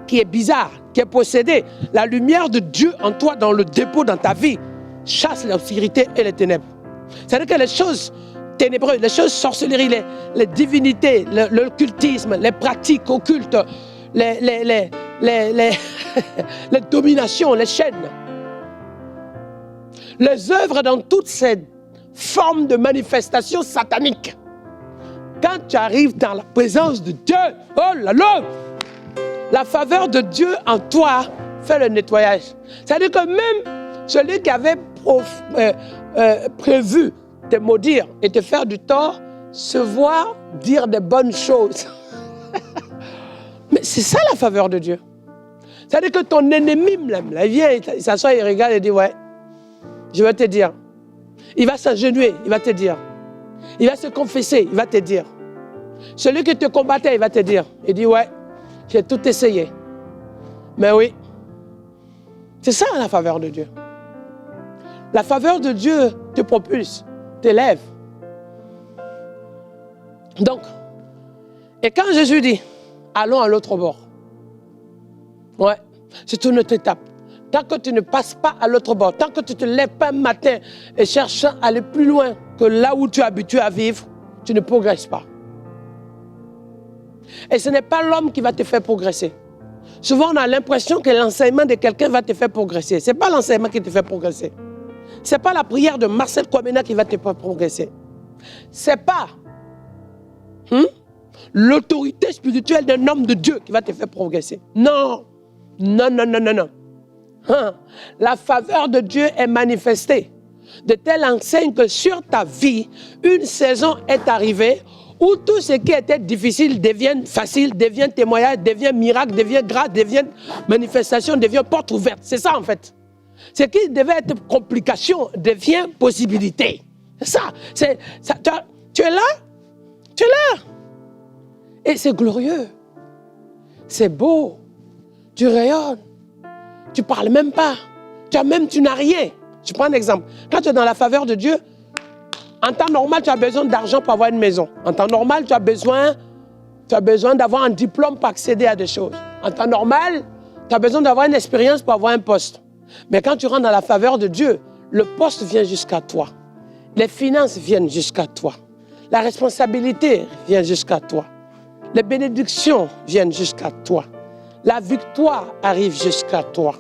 qui est bizarre, qui est possédé. La lumière de Dieu en toi, dans le dépôt, dans ta vie, chasse l'obscurité et les ténèbres. C'est-à-dire que les choses ténébreuses, les choses sorcelleries, les divinités, l'occultisme, les pratiques occultes, les dominations, les chaînes, les œuvres dans toutes ces formes de manifestations sataniques. Quand tu arrives dans la présence de Dieu, oh là là, la faveur de Dieu en toi fait le nettoyage. C'est-à-dire que même celui qui avait prévu te maudire et te faire du tort se voit dire des bonnes choses. Mais c'est ça la faveur de Dieu. C'est-à-dire que ton ennemi, il vient, il s'assoit, il regarde et dit, ouais, je vais te dire. Il va s'agenouiller, il va te dire. Il va se confesser, il va te dire. Celui qui te combattait, il va te dire. Il dit, ouais, j'ai tout essayé. Mais oui, c'est ça la faveur de Dieu. La faveur de Dieu te propulse, t'élève. Donc, et quand Jésus dit, allons à l'autre bord. Ouais, c'est une autre étape. Tant que tu ne passes pas à l'autre bord, tant que tu ne te lèves pas un matin et cherches à aller plus loin que là où tu es habitué à vivre, tu ne progresses pas. Et ce n'est pas l'homme qui va te faire progresser. Souvent, on a l'impression que l'enseignement de quelqu'un va te faire progresser. Ce n'est pas l'enseignement qui te fait progresser. Ce n'est pas la prière de Marcel Kwamena qui va te faire progresser. Ce n'est pas l'autorité spirituelle d'un homme de Dieu qui va te faire progresser. Non, non, non, non, non, non. La faveur de Dieu est manifestée de telle enseigne que sur ta vie, une saison est arrivée où tout ce qui était difficile devient facile, devient témoignage, devient miracle, devient grâce, devient manifestation, devient porte ouverte. C'est ça en fait. Ce qui devait être complication devient possibilité. C'est ça. Tu es là? Tu es là. Et c'est glorieux. C'est beau. Tu rayonnes. Tu ne parles même pas. Tu n'as rien. Je prends un exemple. Quand tu es dans la faveur de Dieu, en temps normal, tu as besoin d'argent pour avoir une maison. En temps normal, tu as besoin d'avoir un diplôme pour accéder à des choses. En temps normal, tu as besoin d'avoir une expérience pour avoir un poste. Mais quand tu rentres dans la faveur de Dieu, le poste vient jusqu'à toi. Les finances viennent jusqu'à toi. La responsabilité vient jusqu'à toi. Les bénédictions viennent jusqu'à toi. La victoire arrive jusqu'à toi.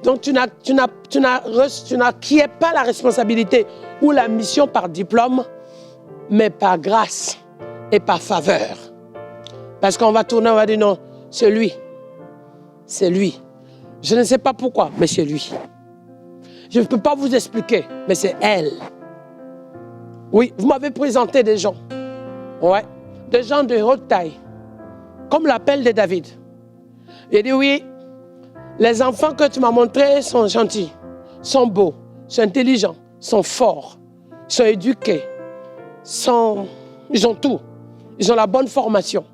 Donc tu n'acquiers pas la responsabilité ou la mission par diplôme, mais par grâce et par faveur. Parce qu'on va tourner, on va dire non, c'est lui. C'est lui. Je ne sais pas pourquoi, mais c'est lui. Je ne peux pas vous expliquer, mais c'est elle. Oui, vous m'avez présenté des gens. Ouais, des gens de haute taille, comme l'appel de David. Il dit oui, les enfants que tu m'as montrés sont gentils, sont beaux, sont intelligents, sont forts, sont éduqués, ils ont tout. Ils ont la bonne formation.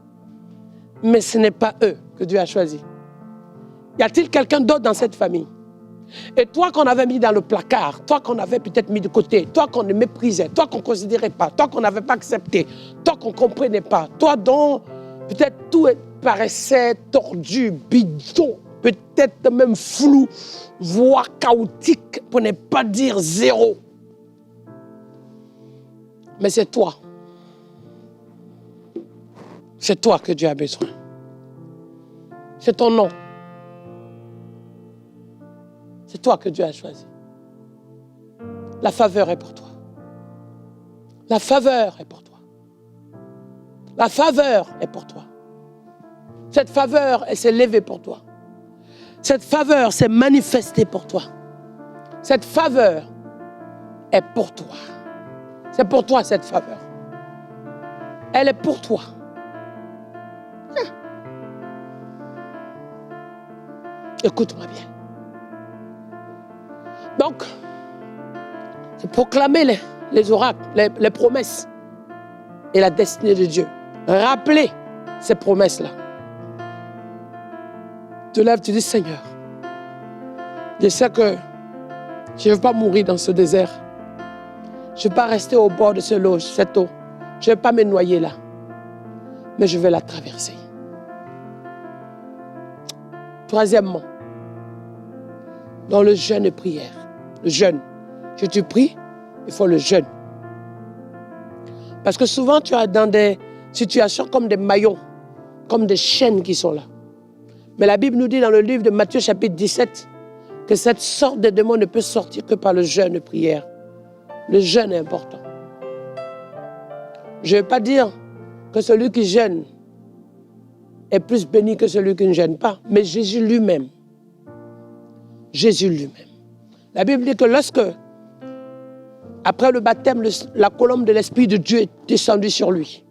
Mais ce n'est pas eux que Dieu a choisi. Y a-t-il quelqu'un d'autre dans cette famille? Et toi qu'on avait mis dans le placard, toi qu'on avait peut-être mis de côté, toi qu'on ne méprisait, toi qu'on ne considérait pas, toi qu'on n'avait pas accepté, toi qu'on ne comprenait pas, toi dont peut-être tout paraissait tordu, bidon, peut-être même flou, voire chaotique, pour ne pas dire zéro. Mais c'est toi. C'est toi que Dieu a besoin. C'est ton nom. C'est toi que Dieu a choisi. La faveur est pour toi. La faveur est pour toi. La faveur est pour toi. Cette faveur, elle s'est levée pour toi. Cette faveur s'est manifestée pour toi. Cette faveur est pour toi. C'est pour toi cette faveur. Elle est pour toi. Écoute-moi bien. Donc, c'est proclamer les oracles, les promesses et la destinée de Dieu. Rappeler ces promesses-là. Tu te lèves, tu dis, Seigneur, je sais que je ne veux pas mourir dans ce désert. Je ne veux pas rester au bord de cette eau. Je ne veux pas me noyer là. Mais je vais la traverser. Troisièmement, dans le jeûne et prière. Le jeûne. Je te prie, il faut le jeûne. Parce que souvent, tu es dans des situations comme des maillons, comme des chaînes qui sont là. Mais la Bible nous dit dans le livre de Matthieu chapitre 17 que cette sorte de démon ne peut sortir que par le jeûne et prière. Le jeûne est important. Je ne vais pas dire que celui qui jeûne est plus béni que celui qui ne jeûne pas, mais Jésus lui-même, la Bible dit que lorsque, après le baptême, la colombe de l'Esprit de Dieu est descendue sur lui,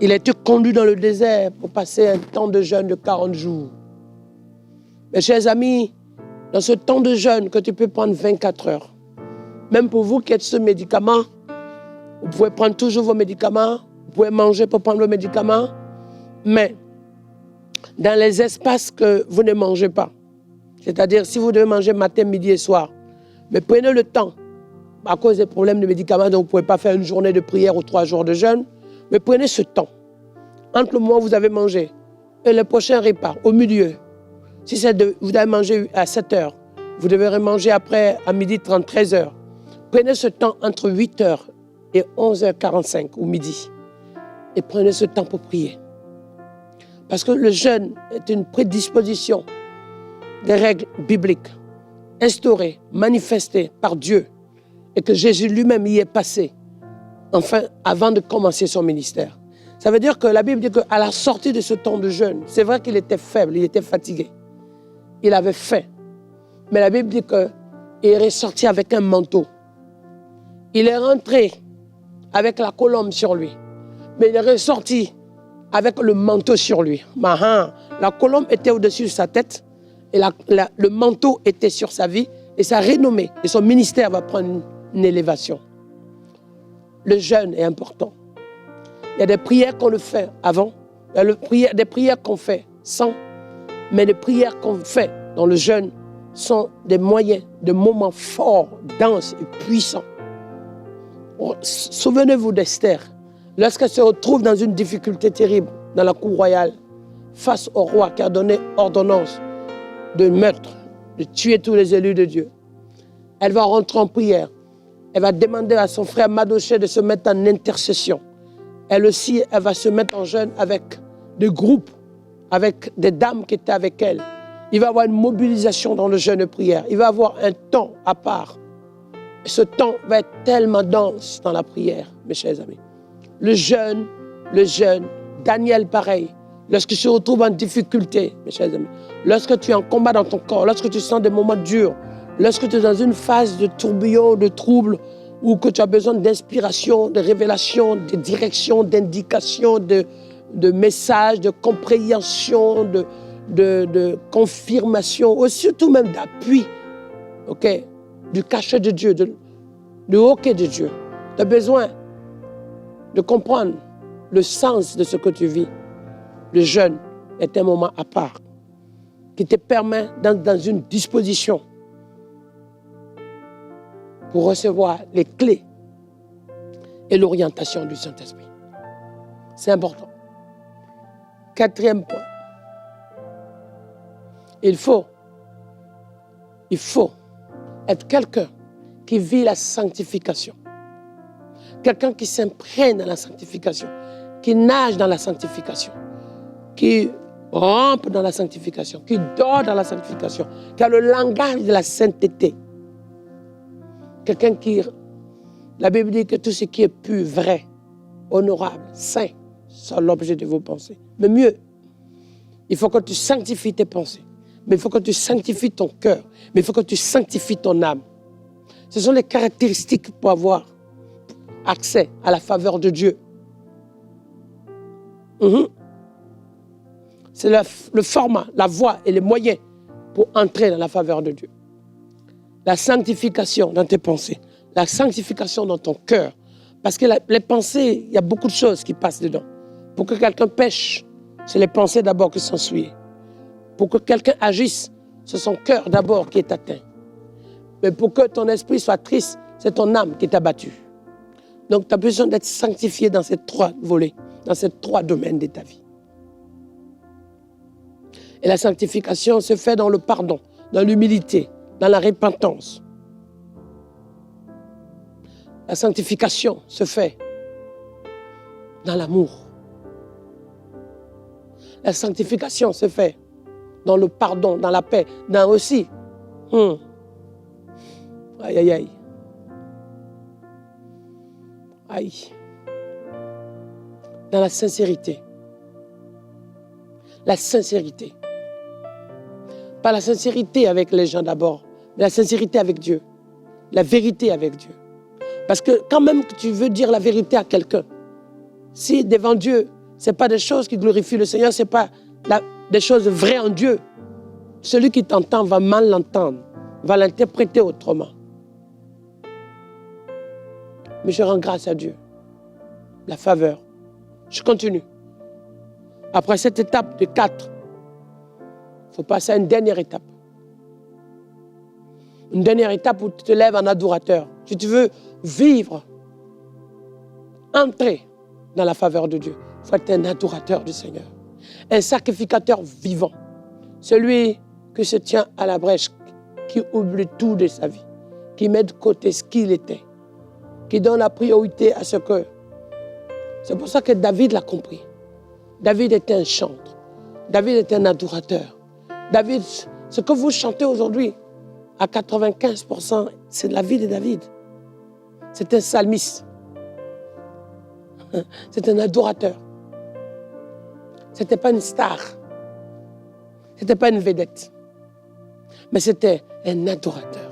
il a été conduit dans le désert pour passer un temps de jeûne de 40 jours. Mes chers amis, dans ce temps de jeûne que tu peux prendre 24 heures, même pour vous qui êtes sous médicaments, vous pouvez prendre toujours vos médicaments, vous pouvez manger pour prendre vos médicaments, mais dans les espaces que vous ne mangez pas, c'est-à-dire si vous devez manger matin, midi et soir, mais prenez le temps, à cause des problèmes de médicaments, donc vous ne pouvez pas faire une journée de prière ou 3 jours de jeûne, mais prenez ce temps, entre le moment où vous avez mangé et le prochain repas, au milieu. Si vous avez mangé à 7 heures, vous devrez manger après à midi 30, 13 heures. Prenez ce temps entre 8 heures et 11h45 ou midi. Et prenez ce temps pour prier. Parce que le jeûne est une prédisposition des règles bibliques, instaurées, manifestées par Dieu, et que Jésus lui-même y est passé, enfin, avant de commencer son ministère. Ça veut dire que la Bible dit qu'à la sortie de ce temps de jeûne, c'est vrai qu'il était faible, il était fatigué. Il avait faim. Mais la Bible dit qu'il est ressorti avec un manteau. Il est rentré avec la colombe sur lui. Mais il est ressorti avec le manteau sur lui. La colombe était au-dessus de sa tête et le manteau était sur sa vie et sa renommée et son ministère va prendre une élévation. Le jeûne est important. Il y a des prières qu'on le fait avant, il y a des prières qu'on fait sans, mais les prières qu'on fait dans le jeûne sont des moyens, des moments forts, denses et puissants. Souvenez-vous d'Esther, lorsqu'elle se retrouve dans une difficulté terrible dans la cour royale, face au roi qui a donné ordonnance de meurtre, de tuer tous les élus de Dieu. Elle va rentrer en prière. Elle va demander à son frère Mardochée de se mettre en intercession. Elle aussi, elle va se mettre en jeûne avec des groupes, avec des dames qui étaient avec elle. Il va y avoir une mobilisation dans le jeûne de prière. Il va y avoir un temps à part. Ce temps va être tellement dense dans la prière, mes chers amis. Le jeûne, Daniel pareil. Lorsque tu te retrouves en difficulté, mes chers amis, lorsque tu es en combat dans ton corps, lorsque tu sens des moments durs, lorsque tu es dans une phase de tourbillon, de trouble, ou que tu as besoin d'inspiration, de révélation, de direction, d'indication, de messages, de compréhension, de confirmation, ou surtout même d'appui, ok, du cachet de Dieu, du hoquet de Dieu. Tu as besoin de comprendre le sens de ce que tu vis. Le jeûne est un moment à part qui te permet d'être dans une disposition pour recevoir les clés et l'orientation du Saint-Esprit. C'est important. 4e point. Il faut être quelqu'un qui vit la sanctification. Quelqu'un qui s'imprègne dans la sanctification, qui nage dans la sanctification, qui rampe dans la sanctification, qui dort dans la sanctification, qui a le langage de la sainteté. Quelqu'un qui... La Bible dit que tout ce qui est pur, vrai, honorable, saint, c'est l'objet de vos pensées. Mais mieux, il faut que tu sanctifies tes pensées. Mais il faut que tu sanctifies ton cœur. Mais il faut que tu sanctifies ton âme. Ce sont les caractéristiques pour avoir accès à la faveur de Dieu. C'est le format, la voie et les moyens pour entrer dans la faveur de Dieu. La sanctification dans tes pensées, la sanctification dans ton cœur. Parce que les pensées, il y a beaucoup de choses qui passent dedans. Pour que quelqu'un pêche, c'est les pensées d'abord qui sont souillées. Pour que quelqu'un agisse, c'est son cœur d'abord qui est atteint. Mais pour que ton esprit soit triste, c'est ton âme qui est abattue. Donc tu as besoin d'être sanctifié dans ces 3 volets, dans ces 3 domaines de ta vie. Et la sanctification se fait dans le pardon, dans l'humilité, dans la repentance. La sanctification se fait dans l'amour. La sanctification se fait dans le pardon, dans la paix, dans aussi. Aïe, aïe, aïe. Aïe. Dans la sincérité. La sincérité. Pas la sincérité avec les gens d'abord, mais la sincérité avec Dieu. La vérité avec Dieu. Parce que quand même que tu veux dire la vérité à quelqu'un, si devant Dieu, ce n'est pas des choses qui glorifient le Seigneur, ce n'est pas des choses vraies en Dieu, celui qui t'entend va mal l'entendre, va l'interpréter autrement. Mais je rends grâce à Dieu. La faveur. Je continue. Après cette étape de 4, il faut passer à une dernière étape. Une dernière étape où tu te lèves en adorateur. Si tu veux vivre, entrer dans la faveur de Dieu, il faut être un adorateur du Seigneur. Un sacrificateur vivant. Celui qui se tient à la brèche, qui oublie tout de sa vie, qui met de côté ce qu'il était, qui donne la priorité à ce que... C'est pour ça que David l'a compris. David était un chanteur. David était un adorateur. David, ce que vous chantez aujourd'hui, à 95%, c'est de la vie de David. C'est un psalmiste. C'est un adorateur. Ce n'était pas une star. Ce n'était pas une vedette. Mais c'était un adorateur.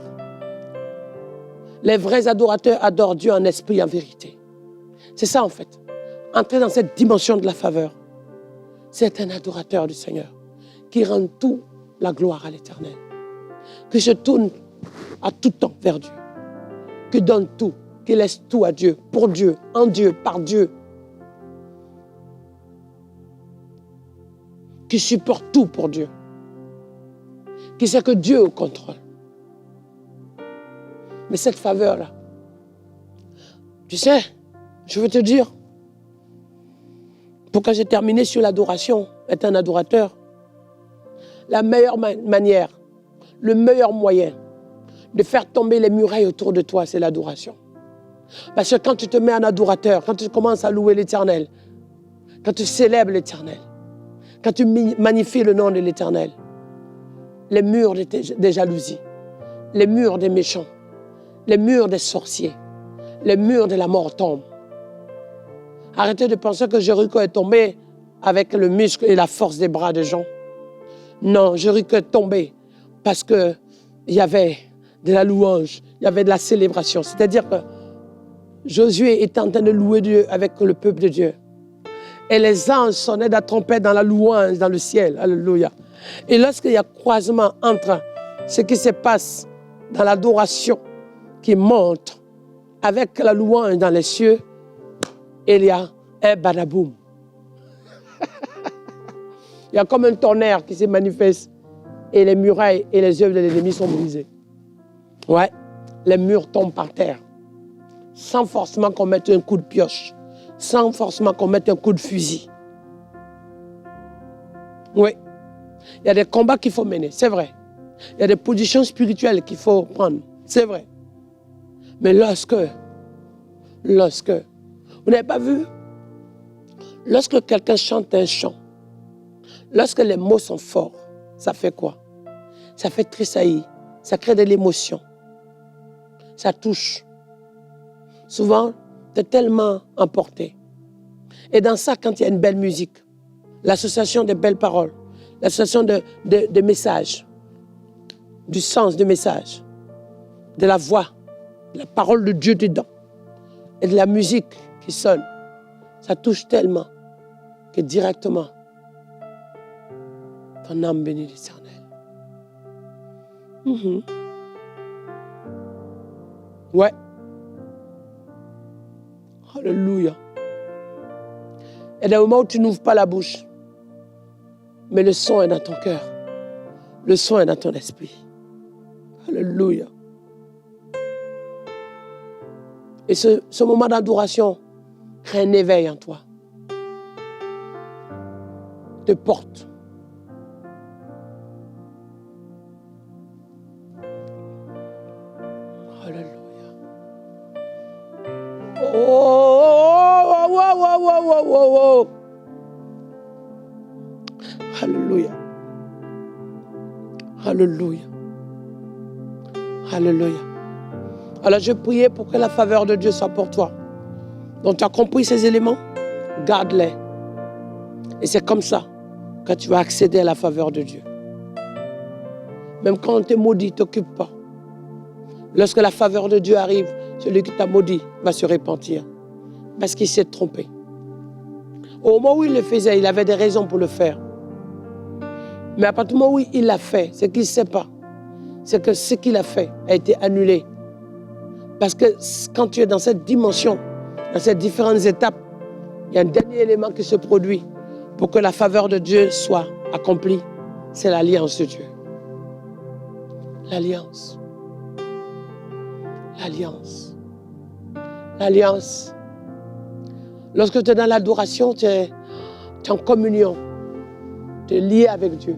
Les vrais adorateurs adorent Dieu en esprit et en vérité. C'est ça en fait. Entrer dans cette dimension de la faveur, c'est un adorateur du Seigneur qui rend tout la gloire à l'Éternel, qui se tourne à tout temps vers Dieu, qui donne tout, qui laisse tout à Dieu, pour Dieu, en Dieu, par Dieu, qui supporte tout pour Dieu, qui sait que Dieu est au contrôle. Mais cette faveur-là, tu sais, je veux te dire, pourquoi j'ai terminé sur l'adoration, être un adorateur, la meilleure manière, le meilleur moyen de faire tomber les murailles autour de toi, c'est l'adoration. Parce que quand tu te mets en adorateur, quand tu commences à louer l'Éternel, quand tu célèbres l'Éternel, quand tu magnifies le nom de l'Éternel, les murs des jalousies, les murs des méchants, les murs des sorciers, les murs de la mort tombent. Arrêtez de penser que Jéricho est tombé avec le muscle et la force des bras des gens. Non, Jéricho est tombé parce qu'il y avait de la louange, il y avait de la célébration. C'est-à-dire que Josué était en train de louer Dieu avec le peuple de Dieu. Et les anges sonnaient de la trompette dans la louange, dans le ciel. Alléluia. Et lorsqu'il y a croisement entre ce qui se passe dans l'adoration qui monte avec la louange dans les cieux, il y a un badaboum. Il y a comme un tonnerre qui se manifeste et les murailles et les œuvres de l'ennemi sont brisées. Ouais, les murs tombent par terre. Sans forcément qu'on mette un coup de pioche. Sans forcément qu'on mette un coup de fusil. Oui, il y a des combats qu'il faut mener, c'est vrai. Il y a des positions spirituelles qu'il faut prendre, c'est vrai. Mais lorsque, vous n'avez pas vu, lorsque quelqu'un chante un chant, lorsque les mots sont forts, ça fait quoi? Ça fait tressaillir, ça crée de l'émotion, ça touche. Souvent, tu es tellement emporté. Et dans ça, quand il y a une belle musique, l'association des belles paroles, L'association de messages, du sens du message, de la voix, de la parole de Dieu dedans et de la musique qui sonne. Ça touche tellement que directement, ton âme bénit l'Éternel. Ouais. Alléluia. Il y a des moments où tu n'ouvres pas la bouche, mais le son est dans ton cœur. Le son est dans ton esprit. Alléluia. Et ce moment d'adoration crée un éveil en toi. Te porte. Alléluia. Oh. Alléluia. Alléluia. Alléluia. Alors je priais pour que la faveur de Dieu soit pour toi. Donc tu as compris ces éléments? Garde-les. Et c'est comme ça que tu vas accéder à la faveur de Dieu. Même quand on te maudit, ne t'occupe pas. Lorsque la faveur de Dieu arrive, celui qui t'a maudit va se repentir. Parce qu'il s'est trompé. Au moment où il le faisait, il avait des raisons pour le faire. Mais à partir du moment où il l'a fait, c'est qu'il ne sait pas. C'est que ce qu'il a fait a été annulé. Parce que quand tu es dans cette dimension, dans ces différentes étapes, il y a un dernier élément qui se produit pour que la faveur de Dieu soit accomplie. C'est l'alliance de Dieu. L'alliance. L'alliance. L'alliance. Lorsque tu es dans l'adoration, tu es en communion. Tu es lié avec Dieu.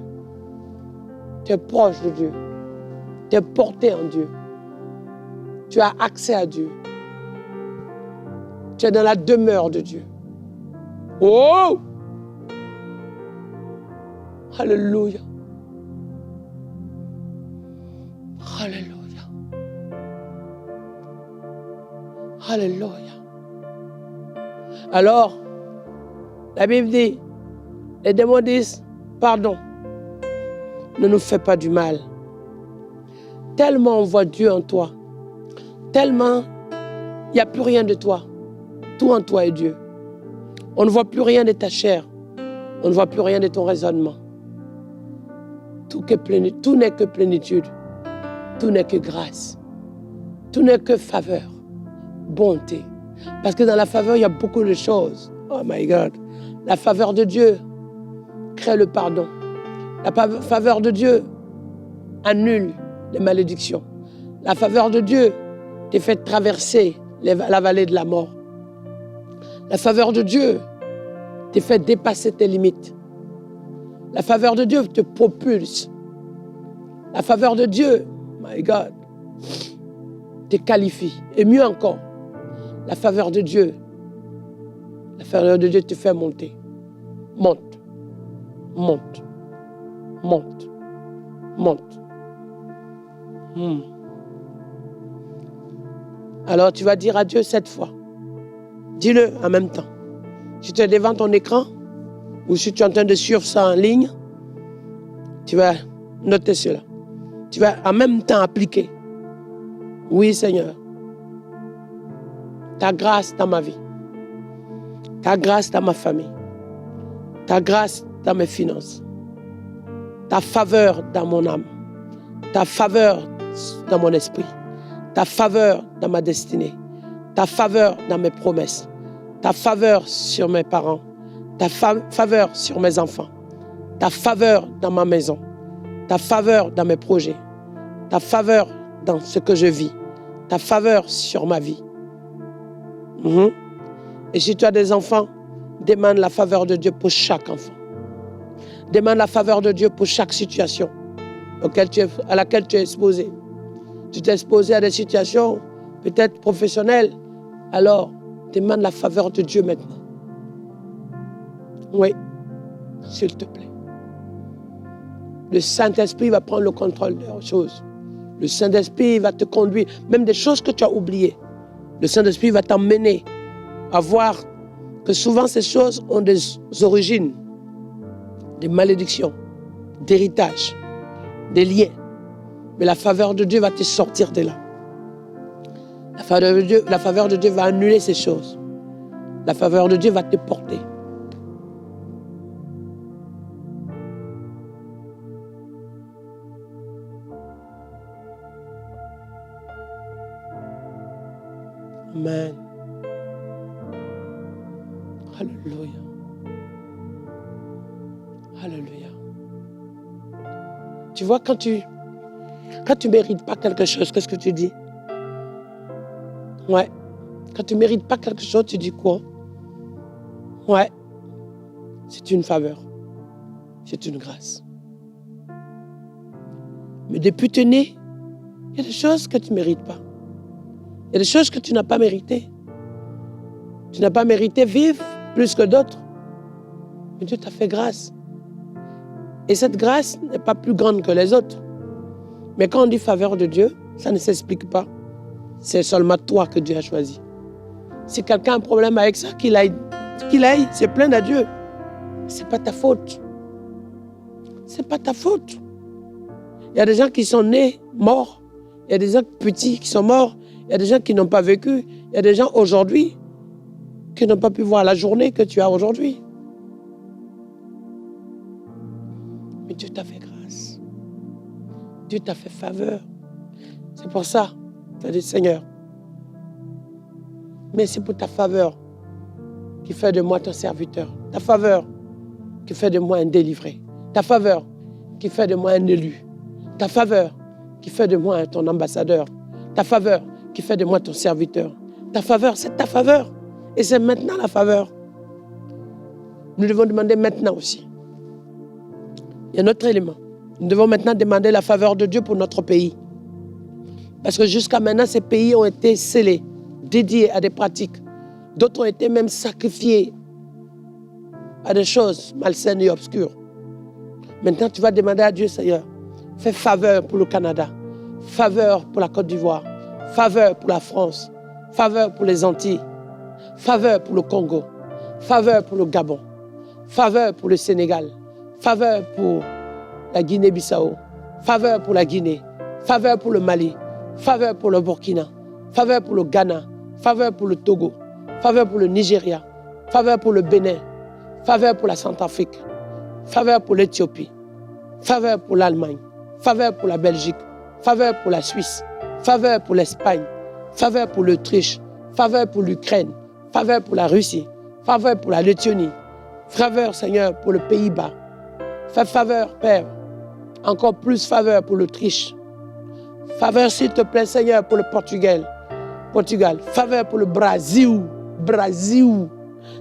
Tu es proche de Dieu. Tu es porté en Dieu. Tu as accès à Dieu. Tu es dans la demeure de Dieu. Oh! Alléluia. Alléluia. Alléluia. Alors, la Bible dit, les démons disent, pardon, ne nous fais pas du mal. Tellement on voit Dieu en toi, tellement il n'y a plus rien de toi. Tout en toi est Dieu. On ne voit plus rien de ta chair. On ne voit plus rien de ton raisonnement. Tout n'est que plénitude. Tout n'est que grâce. Tout n'est que faveur, bonté. Parce que dans la faveur, il y a beaucoup de choses. Oh my God. La faveur de Dieu crée le pardon. La faveur de Dieu annule les malédictions. La faveur de Dieu te fait traverser la vallée de la mort. La faveur de Dieu te fait dépasser tes limites. La faveur de Dieu te propulse. La faveur de Dieu, my God, te qualifie. Et mieux encore, la faveur de Dieu te fait monter. Monte, monte, monte, monte. Alors tu vas dire à Dieu 7 fois. Dis-le en même temps. Si tu es devant ton écran ou si tu es en train de suivre ça en ligne, tu vas noter cela. Tu vas en même temps appliquer. Oui, Seigneur. Ta grâce dans ma vie. Ta grâce dans ma famille. Ta grâce dans mes finances. Ta faveur dans mon âme. Ta faveur dans mon esprit. Ta faveur dans ma destinée. Ta faveur dans mes promesses. Ta faveur sur mes parents. Ta faveur sur mes enfants. Ta faveur dans ma maison. Ta faveur dans mes projets. Ta faveur dans ce que je vis. Ta faveur sur ma vie. Et si tu as des enfants, demande la faveur de Dieu pour chaque enfant. Demande la faveur de Dieu pour chaque situation à laquelle tu es exposé. Tu t'es exposé à des situations peut-être professionnelles. Alors, demande la faveur de Dieu maintenant. Oui, s'il te plaît. Le Saint-Esprit va prendre le contrôle des choses. Le Saint-Esprit va te conduire, même des choses que tu as oubliées. Le Saint-Esprit va t'emmener à voir que souvent ces choses ont des origines, des malédictions. d'héritage, des liens. Mais la faveur de Dieu va te sortir de là. La faveur de Dieu va annuler ces choses. La faveur de Dieu va te porter. Amen. Alléluia. Alléluia. Tu vois, quand tu mérites pas quelque chose, qu'est-ce que tu dis? Ouais. Quand tu mérites pas quelque chose, tu dis quoi? Ouais. C'est une faveur. C'est une grâce. Mais depuis que tu es né, il y a des choses que tu ne mérites pas. Il y a des choses que tu n'as pas méritées. Tu n'as pas mérité vivre plus que d'autres. Mais Dieu t'a fait grâce. Et cette grâce n'est pas plus grande que les autres. Mais quand on dit faveur de Dieu, ça ne s'explique pas. C'est seulement toi que Dieu a choisi. Si quelqu'un a un problème avec ça, qu'il aille se plaindre à Dieu. Ce n'est pas ta faute. Ce n'est pas ta faute. Il y a des gens qui sont nés morts. Il y a des gens petits qui sont morts. Il y a des gens qui n'ont pas vécu. Il y a des gens aujourd'hui qui n'ont pas pu voir la journée que tu as aujourd'hui. Mais Dieu t'a fait grâce. Dieu t'a fait faveur. C'est pour ça, tu as dit, Seigneur, mais c'est pour ta faveur qui fait de moi ton serviteur. Ta faveur qui fait de moi un délivré. Ta faveur qui fait de moi un élu. Ta faveur qui fait de moi ton ambassadeur. Ta faveur qui fait de moi ton serviteur. Ta faveur, c'est ta faveur. Et c'est maintenant la faveur. Nous devons demander maintenant aussi. Il y a un autre élément. Nous devons maintenant demander la faveur de Dieu pour notre pays. Parce que jusqu'à maintenant, ces pays ont été scellés, dédiés à des pratiques. D'autres ont été même sacrifiés à des choses malsaines et obscures. Maintenant, tu vas demander à Dieu, Seigneur, fais faveur pour le Canada, faveur pour la Côte d'Ivoire, faveur pour la France, faveur pour les Antilles, faveur pour le Congo, faveur pour le Gabon, faveur pour le Sénégal, faveur pour la Guinée-Bissau, faveur pour la Guinée, faveur pour le Mali, faveur pour le Burkina, faveur pour le Ghana, faveur pour le Togo, faveur pour le Nigeria, faveur pour le Bénin, faveur pour la Centrafrique, faveur pour l'Éthiopie, faveur pour l'Allemagne, faveur pour la Belgique, faveur pour la Suisse, faveur pour l'Espagne, faveur pour l'Autriche, faveur pour l'Ukraine, faveur pour la Russie, faveur pour la Lettonie, faveur, Seigneur, pour le Pays-Bas. Fais faveur, Père, encore plus faveur pour l'Autriche. Faveur, s'il te plaît, Seigneur, pour le Portugal. Faveur pour le Brésil,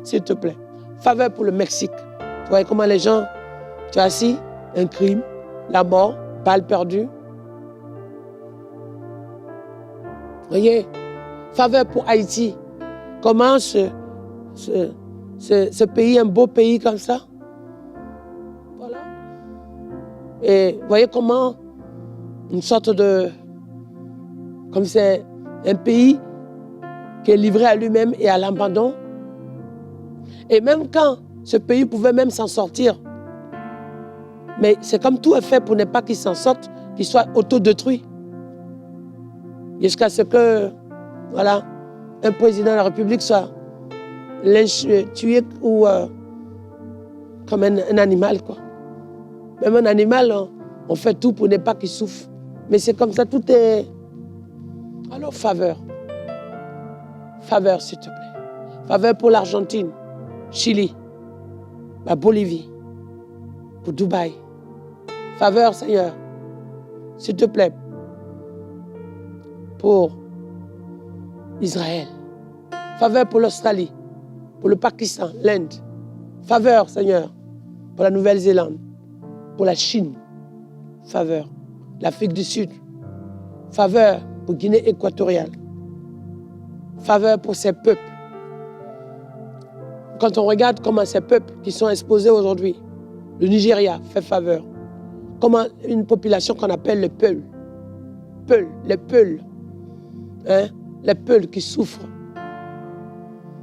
s'il te plaît. Faveur pour le Mexique. Tu vois comment les gens, tu as assis, un crime, la mort, balle perdue. Voyez, faveur pour Haïti. Comment ce pays, un beau pays comme ça. Voilà. Et voyez comment une sorte de... Comme c'est un pays qui est livré à lui-même et à l'abandon. Et même quand ce pays pouvait même s'en sortir, mais c'est comme tout est fait pour ne pas qu'il s'en sorte, qu'il soit autodétruit. Jusqu'à ce que, voilà, un président de la République soit tué ou comme un animal, quoi. Même un animal, on fait tout pour ne pas qu'il souffre. Mais c'est comme ça, tout est... Alors, faveur. Faveur, s'il te plaît. Faveur pour l'Argentine, Chili, la Bolivie, pour Dubaï. Faveur, Seigneur, s'il te plaît, pour Israël. Faveur pour l'Australie, pour le Pakistan, l'Inde. Faveur, Seigneur, pour la Nouvelle-Zélande, pour la Chine. Faveur. L'Afrique du Sud. Faveur pour Guinée équatoriale. Faveur pour ces peuples. Quand on regarde comment ces peuples qui sont exposés aujourd'hui, le Nigeria fait faveur. Comment une population qu'on appelle les Peuls, les Peuls qui souffrent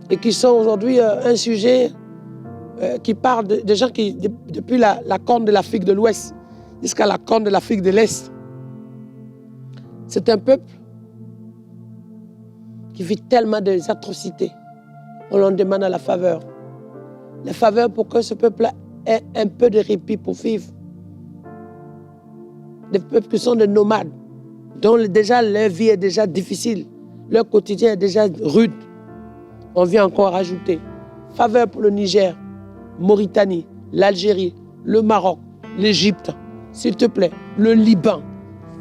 et qui sont aujourd'hui un sujet qui parle des gens qui, depuis la corne de l'Afrique de l'Ouest, jusqu'à la corne de l'Afrique de l'Est. C'est un peuple qui vit tellement des atrocités. On leur demande à la faveur. La faveur pour que ce peuple ait un peu de répit pour vivre. Des peuples qui sont des nomades, dont déjà leur vie est déjà difficile, leur quotidien est déjà rude. On vient encore rajouter. Faveur pour le Niger, Mauritanie, l'Algérie, le Maroc, l'Égypte, s'il te plaît, le Liban.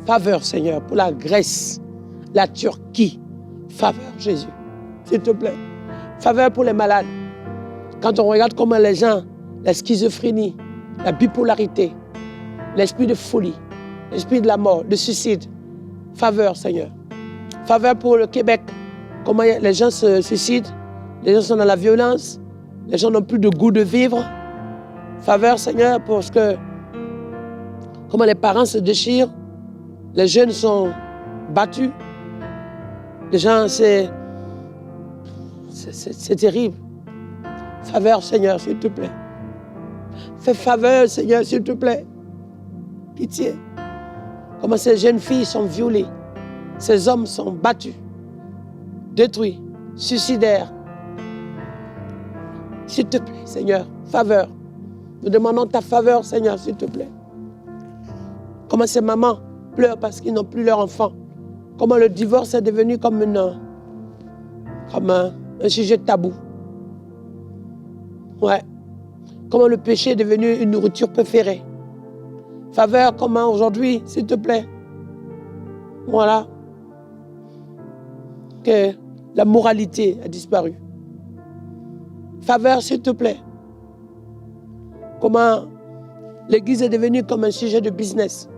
Faveur, Seigneur, pour la Grèce, la Turquie. Faveur, Jésus, s'il te plaît. Faveur pour les malades. Quand on regarde comment les gens, la schizophrénie, la bipolarité, l'esprit de folie, l'esprit de la mort, le suicide. Faveur, Seigneur. Faveur pour le Québec. Comment les gens se suicident, les gens sont dans la violence, les gens n'ont plus de goût de vivre. Faveur, Seigneur, parce que comment les parents se déchirent, les jeunes sont battus. Les gens, c'est terrible. Faveur, Seigneur, s'il te plaît. Fais faveur, Seigneur, s'il te plaît. Pitié. Comment ces jeunes filles sont violées. Ces hommes sont battus, détruits, suicidaires. S'il te plaît, Seigneur, faveur. Nous demandons ta faveur, Seigneur, s'il te plaît. Comment ces mamans pleurent parce qu'ils n'ont plus leur enfant. Comment le divorce est devenu comme un sujet tabou. Ouais. Comment le péché est devenu une nourriture préférée. Faveur, comment aujourd'hui, s'il te plaît. Voilà. Que la moralité a disparu. Faveur, s'il te plaît. Comment l'église est devenue comme un sujet de business,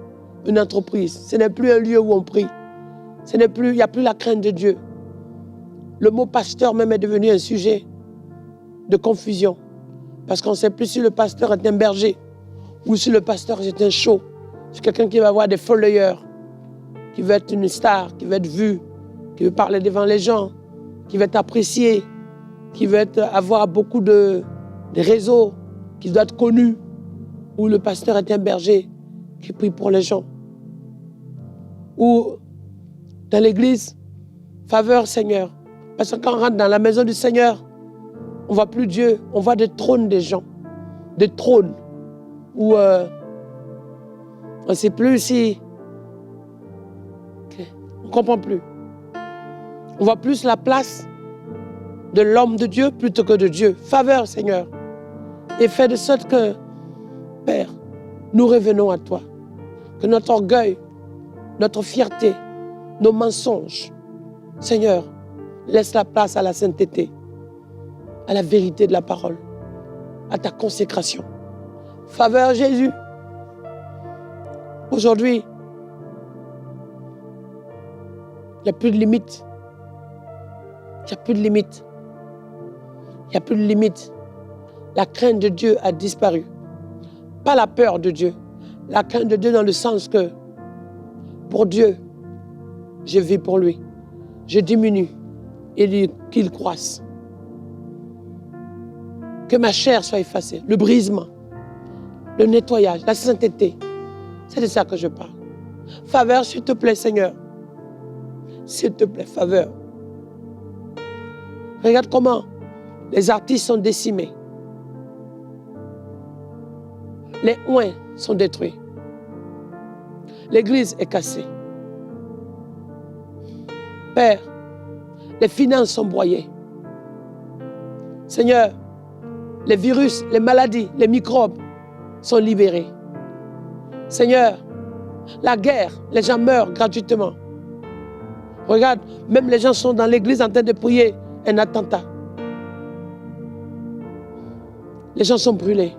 une entreprise. Ce n'est plus un lieu où on prie. Il n'y a plus la crainte de Dieu. Le mot pasteur même est devenu un sujet de confusion. Parce qu'on ne sait plus si le pasteur est un berger ou si le pasteur est un show. C'est quelqu'un qui va avoir des followers, qui veut être une star, qui veut être vu, qui veut parler devant les gens, qui veut être apprécié, qui veut avoir beaucoup de réseaux, qui doit être connu. Ou le pasteur est un berger qui prie pour les gens. Ou dans l'église, faveur Seigneur. Parce que quand on rentre dans la maison du Seigneur, on ne voit plus Dieu, on voit des trônes des gens. Des trônes où on ne sait plus si... On ne comprend plus. On voit plus la place de l'homme de Dieu plutôt que de Dieu. Faveur Seigneur. Et fais de sorte que, Père, nous revenons à toi. Que notre orgueil, notre fierté, nos mensonges, Seigneur, laisse la place à la sainteté, à la vérité de la parole, à ta consécration. Faveur Jésus. Aujourd'hui, il n'y a plus de limite. Il n'y a plus de limite. Il n'y a plus de limite. La crainte de Dieu a disparu. Pas la peur de Dieu. La crainte de Dieu dans le sens que, pour Dieu, je vis pour lui. Je diminue et qu'il croisse. Que ma chair soit effacée. Le brisement, le nettoyage, la sainteté. C'est de ça que je parle. Faveur, s'il te plaît, Seigneur. S'il te plaît, faveur. Regarde comment les artistes sont décimés. Les oins sont détruits. L'église est cassée. Père, les finances sont broyées. Seigneur, les virus, les maladies, les microbes sont libérés. Seigneur, la guerre, les gens meurent gratuitement. Regarde, même les gens sont dans l'église en train de prier un attentat. Les gens sont brûlés.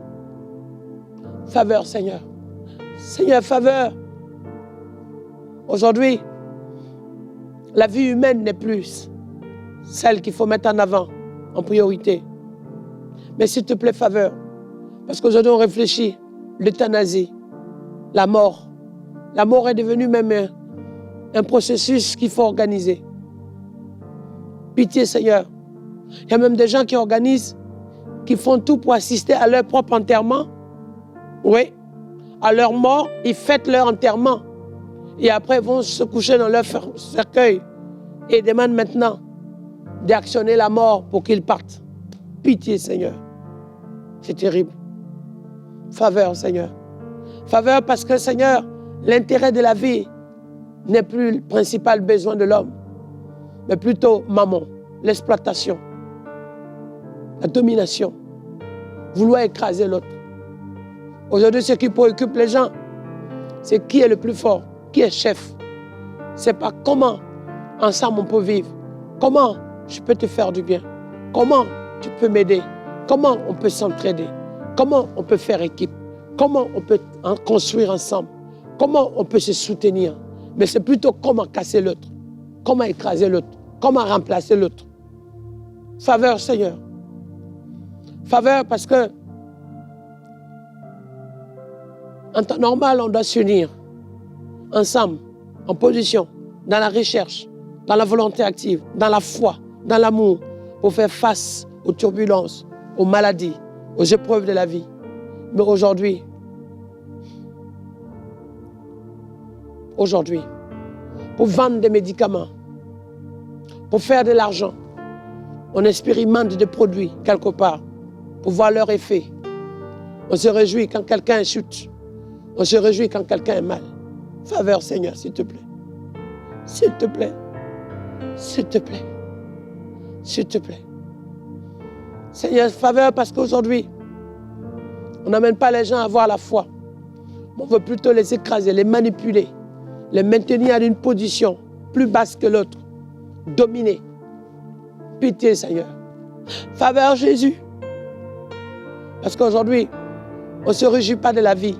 Faveur, Seigneur. Seigneur, faveur. Aujourd'hui, la vie humaine n'est plus celle qu'il faut mettre en avant, en priorité. Mais s'il te plaît, faveur. Parce qu'aujourd'hui, on réfléchit. L'euthanasie, la mort. La mort est devenue même un processus qu'il faut organiser. Pitié, Seigneur. Il y a même des gens qui organisent, qui font tout pour assister à leur propre enterrement. Oui. À leur mort, ils fêtent leur enterrement. Et après, ils vont se coucher dans leur cercueil et demandent maintenant d'actionner la mort pour qu'ils partent. Pitié, Seigneur. C'est terrible. Faveur, Seigneur. Faveur parce que, Seigneur, l'intérêt de la vie n'est plus le principal besoin de l'homme, mais plutôt mammon, l'exploitation, la domination, vouloir écraser l'autre. Aujourd'hui, ce qui préoccupe les gens, c'est qui est le plus fort, qui est chef. C'est pas comment ensemble on peut vivre, comment je peux te faire du bien, comment tu peux m'aider, comment on peut s'entraider, comment on peut faire équipe, comment on peut construire ensemble, comment on peut se soutenir. Mais c'est plutôt comment casser l'autre, comment écraser l'autre, comment remplacer l'autre. Faveur, Seigneur. Faveur parce que en temps normal, on doit s'unir ensemble, en position, dans la recherche, dans la volonté active, dans la foi, dans l'amour, pour faire face aux turbulences, aux maladies, aux épreuves de la vie. Mais aujourd'hui, pour vendre des médicaments, pour faire de l'argent, on expérimente des produits quelque part pour voir leur effet. On se réjouit quand quelqu'un chute. On se réjouit quand quelqu'un est mal. Faveur, Seigneur, s'il te plaît. S'il te plaît. S'il te plaît. S'il te plaît. Seigneur, faveur parce qu'aujourd'hui, on n'amène pas les gens à avoir la foi. On veut plutôt les écraser, les manipuler, les maintenir à une position plus basse que l'autre. Dominer. Pitié, Seigneur. Faveur, Jésus. Parce qu'aujourd'hui, on ne se réjouit pas de la vie.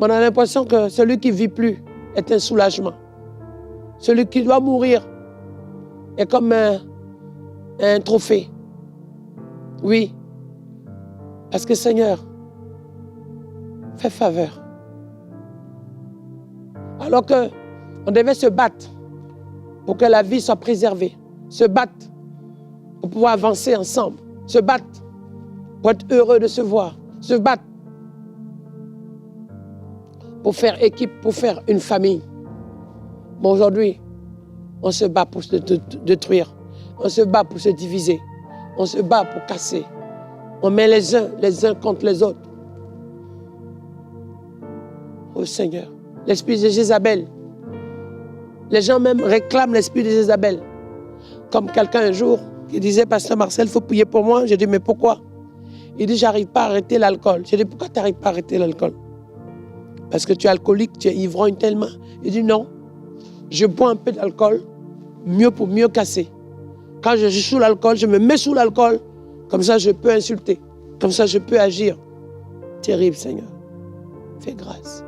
On a l'impression que celui qui ne vit plus est un soulagement. Celui qui doit mourir est comme un trophée. Oui. Parce que Seigneur, fais faveur. Alors qu'on devait se battre pour que la vie soit préservée. Se battre pour pouvoir avancer ensemble. Se battre pour être heureux de se voir. Se battre pour faire équipe, pour faire une famille. Mais aujourd'hui, on se bat pour se détruire. On se bat pour se diviser. On se bat pour casser. On met les uns contre les autres. Oh Seigneur, l'esprit de Jézabel. Les gens même réclament l'esprit de Jézabel. Comme quelqu'un un jour qui disait, Pasteur Marcel, il faut prier pour moi. J'ai dit, mais pourquoi? Il dit, j'arrive pas à arrêter l'alcool. J'ai dit, pourquoi tu n'arrives pas à arrêter l'alcool? Parce que tu es alcoolique, tu es ivrogne tellement. Il dit, non, je bois un peu d'alcool, mieux pour mieux casser. Quand je suis sous l'alcool, je me mets sous l'alcool. Comme ça, je peux insulter. Comme ça, je peux agir. Terrible, Seigneur. Fais grâce.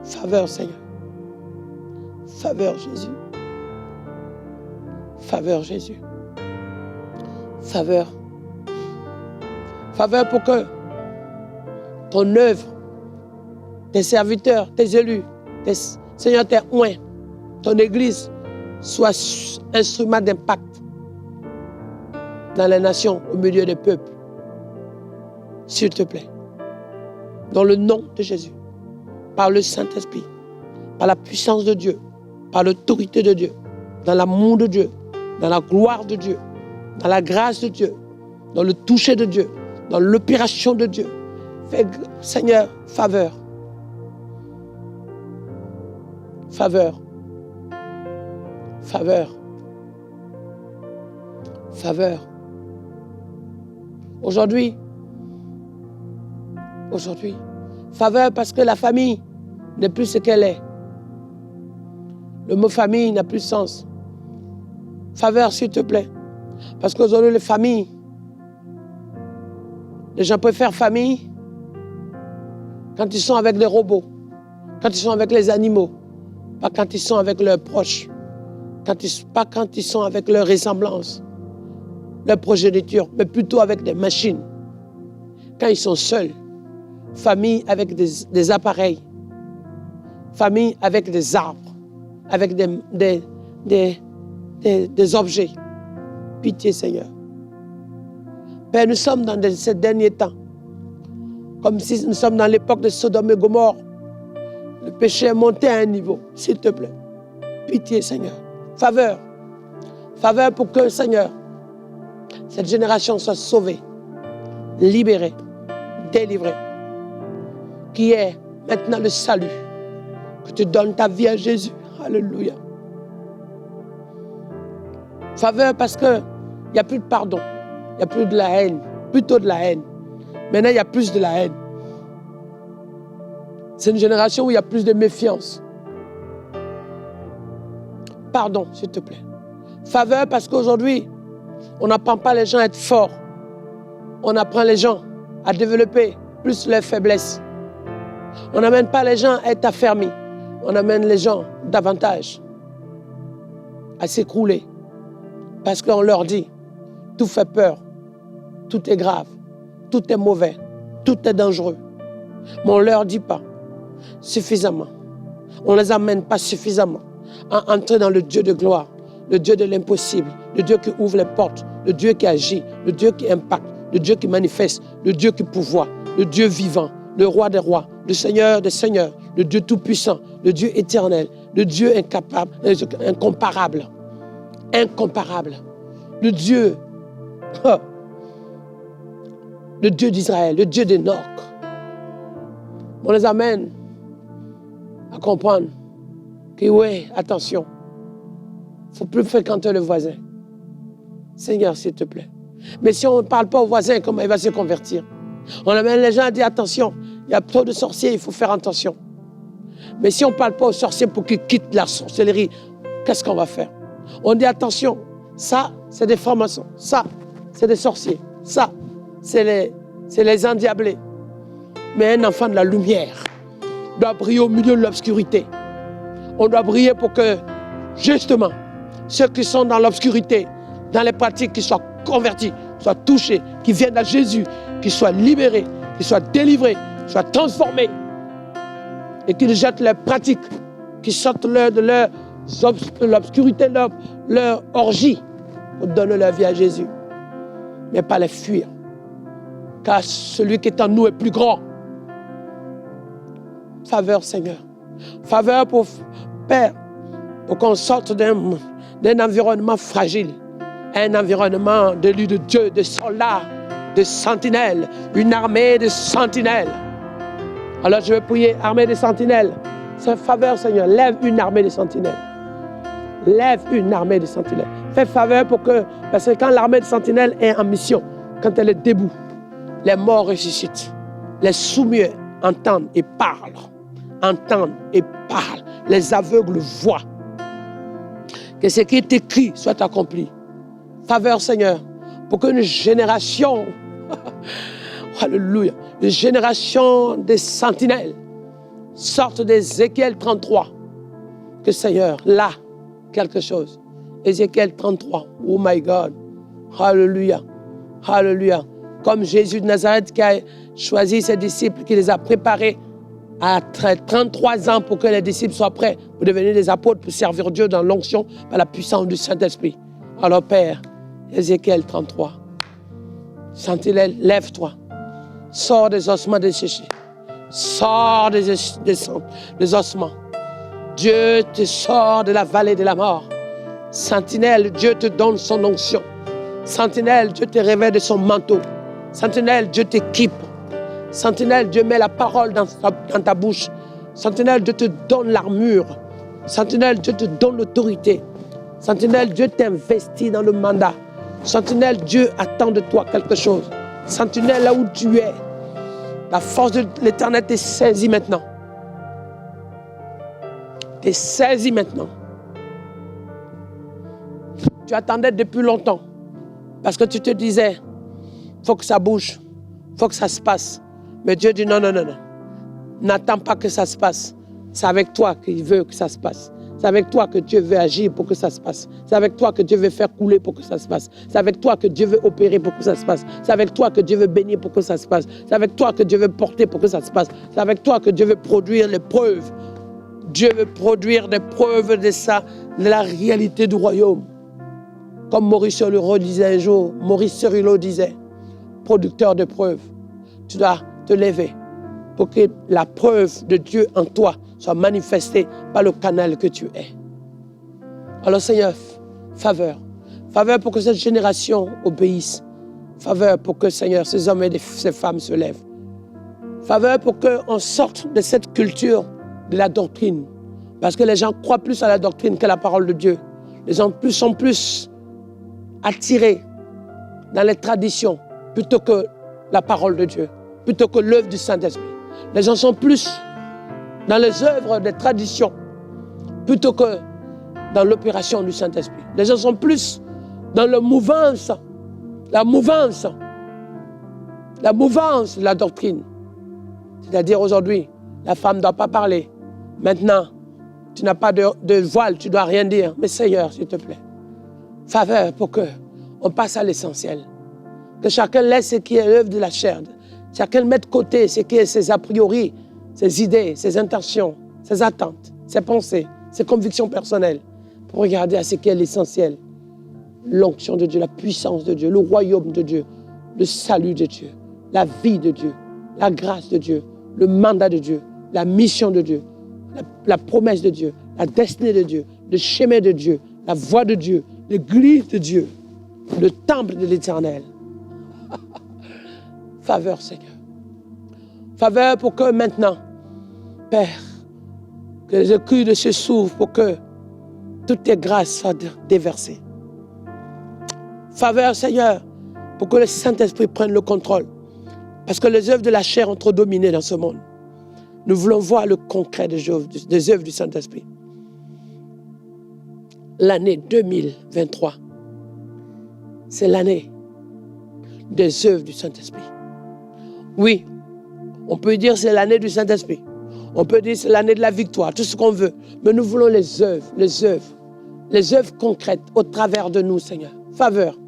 Faveur, Seigneur. Faveur, Jésus. Faveur, Jésus. Faveur. Faveur pour que ton œuvre, tes serviteurs, tes élus, Seigneur, tes oints, ton église soit instrument d'impact dans les nations, au milieu des peuples. S'il te plaît. Dans le nom de Jésus, par le Saint-Esprit, par la puissance de Dieu, par l'autorité de Dieu, dans l'amour de Dieu, dans la gloire de Dieu, dans la grâce de Dieu, dans le toucher de Dieu, dans l'opération de Dieu. Fais, Seigneur, faveur. Faveur. Faveur. Faveur. Aujourd'hui, faveur parce que la famille n'est plus ce qu'elle est. Le mot famille n'a plus de sens. Faveur, s'il te plaît. Parce qu'aujourd'hui, les familles, les gens préfèrent famille quand ils sont avec des robots, quand ils sont avec les animaux, pas quand ils sont avec leurs proches, pas quand ils sont avec leurs ressemblances, leur progéniture, mais plutôt avec des machines. Quand ils sont seuls, famille avec des appareils, famille avec des arbres, avec des objets. Pitié, Seigneur. Père, nous sommes dans ces derniers temps. Comme si nous sommes dans l'époque de Sodome et Gomorrhe. Le péché est monté à un niveau. S'il te plaît. Pitié, Seigneur. Faveur. Faveur pour que, Seigneur, cette génération soit sauvée, libérée, délivrée. Qui est maintenant le salut. Que tu donnes ta vie à Jésus. Alléluia. Faveur parce qu'il n'y a plus de pardon. Il n'y a plus de la haine. Plutôt de la haine. Maintenant, il y a plus de la haine. C'est une génération où il y a plus de méfiance. Pardon, s'il te plaît. Faveur parce qu'aujourd'hui, on n'apprend pas les gens à être forts. On apprend les gens à développer plus leurs faiblesses. On n'amène pas les gens à être affermis. On amène les gens davantage à s'écrouler. Parce qu'on leur dit, tout fait peur, tout est grave, tout est mauvais, tout est dangereux. Mais on ne leur dit pas suffisamment. On ne les amène pas suffisamment à entrer dans le Dieu de gloire, le Dieu de l'impossible, le Dieu qui ouvre les portes, le Dieu qui agit, le Dieu qui impacte, le Dieu qui manifeste, le Dieu qui pourvoit, le Dieu vivant, le roi des rois, le Seigneur des seigneurs, le Dieu tout-puissant, le Dieu éternel, le Dieu incapable, incomparable, le Dieu, le Dieu d'Israël, le Dieu d'Enoch. On les amène à comprendre que oui, attention, il ne faut plus fréquenter le voisin. Seigneur, s'il te plaît. Mais si on ne parle pas au voisin, comment il va se convertir? On amène les gens à dire attention, il y a trop de sorciers, il faut faire attention. Mais si on ne parle pas aux sorciers pour qu'ils quittent la sorcellerie, qu'est-ce qu'on va faire? On dit attention, ça, c'est des francs-maçons, ça, c'est des sorciers, ça, c'est les endiablés. Mais un enfant de la lumière doit briller au milieu de l'obscurité. On doit briller pour que, justement, ceux qui sont dans l'obscurité, dans les pratiques, qui soient convertis, soient touchés, qui viennent à Jésus, qui soient libérés, qui soient délivrés, soient transformés, et qu'ils jettent leurs pratiques, qui sortent de l'obscurité, leur orgie, pour donner leur vie à Jésus, mais pas les fuir. Car celui qui est en nous est plus grand. Faveur, Seigneur. Faveur pour Père, pour qu'on sorte d'un environnement fragile, un environnement d'élu de Dieu, de soldats, de sentinelles, une armée de sentinelles. Alors je vais prier, armée de sentinelles. C'est faveur, Seigneur, lève une armée de sentinelles. Lève une armée de sentinelles. Fais faveur pour que, parce que quand l'armée de sentinelles est en mission, quand elle est debout, les morts ressuscitent. Les soumis entendent et parlent. Entendent et parlent. Les aveugles voient. Que ce qui est écrit soit accompli. Faveur, Seigneur, pour qu'une génération, alléluia, une génération des sentinelles sorte d'Ézéchiel 33. Que Seigneur, là, quelque chose. Ézéchiel 33, oh my God, alléluia, alléluia. Comme Jésus de Nazareth qui a choisi ses disciples, qui les a préparés à 33 ans pour que les disciples soient prêts pour devenir des apôtres, pour servir Dieu dans l'onction par la puissance du Saint-Esprit. Alors Père, Ézéchiel 33, sentinelle, lève-toi, sors des ossements desséchés, sors des ossements. Dieu te sort de la vallée de la mort. Sentinelle, Dieu te donne son onction. Sentinelle, Dieu te révèle de son manteau. Sentinelle, Dieu t'équipe. Sentinelle, Dieu met la parole dans ta bouche. Sentinelle, Dieu te donne l'armure. Sentinelle, Dieu te donne l'autorité. Sentinelle, Dieu t'investit dans le mandat. Sentinelle, Dieu attend de toi quelque chose. Sentinelle, là où tu es, la force de l'Éternel t'est saisie maintenant. T'es saisie maintenant. Tu attendais depuis longtemps. Parce que tu te disais, il faut que ça bouge, il faut que ça se passe. Mais Dieu dit non, non, non, non. N'attends pas que ça se passe. C'est avec toi qu'il veut que ça se passe. C'est avec toi que Dieu veut agir pour que ça se passe. C'est avec toi que Dieu veut faire couler pour que ça se passe. C'est avec toi que Dieu veut opérer pour que ça se passe. C'est avec toi que Dieu veut bénir pour que ça se passe. C'est avec toi que Dieu veut porter pour que ça se passe. C'est avec toi que Dieu veut produire les preuves. Dieu veut produire des preuves de la réalité du royaume. Comme Maurice Cerullo disait un jour, producteur de preuves. Tu dois te lever pour que la preuve de Dieu en toi soit manifestée par le canal que tu es. Alors Seigneur, faveur. Faveur pour que cette génération obéisse. Faveur pour que, Seigneur, ces hommes et ces femmes se lèvent. Faveur pour qu'on sorte de cette culture de la doctrine. Parce que les gens croient plus à la doctrine qu'à la parole de Dieu. Les gens sont plus attirés dans les traditions plutôt que la parole de Dieu, plutôt que l'œuvre du Saint-Esprit. Les gens sont plus dans les œuvres des traditions plutôt que dans l'opération du Saint-Esprit. Les gens sont plus dans la mouvance de la doctrine. C'est-à-dire aujourd'hui, la femme ne doit pas parler. Maintenant, tu n'as pas de voile, tu ne dois rien dire. Mais Seigneur, s'il te plaît, faveur pour qu'on passe à l'essentiel. Que chacun laisse ce qui est l'œuvre de la chair. Chacun mette de côté ce qui est ses a priori, ses idées, ses intentions, ses attentes, ses pensées, ses convictions personnelles, pour regarder à ce qui est l'essentiel. L'onction de Dieu, la puissance de Dieu, le royaume de Dieu, le salut de Dieu, la vie de Dieu, la grâce de Dieu, le mandat de Dieu, la mission de Dieu, la promesse de Dieu, la destinée de Dieu, le chemin de Dieu, la voie de Dieu, l'église de Dieu, le temple de l'Éternel. Faveur, Seigneur. Faveur pour que maintenant, Père, que les écus de ce s'ouvrent pour que toutes tes grâces soient déversées. Faveur, Seigneur, pour que le Saint-Esprit prenne le contrôle. Parce que les œuvres de la chair ont trop dominé dans ce monde. Nous voulons voir le concret des œuvres du Saint-Esprit. L'année 2023, c'est l'année des œuvres du Saint-Esprit. Oui, on peut dire c'est l'année du Saint-Esprit. On peut dire c'est l'année de la victoire, tout ce qu'on veut. Mais nous voulons les œuvres concrètes au travers de nous, Seigneur. Faveur.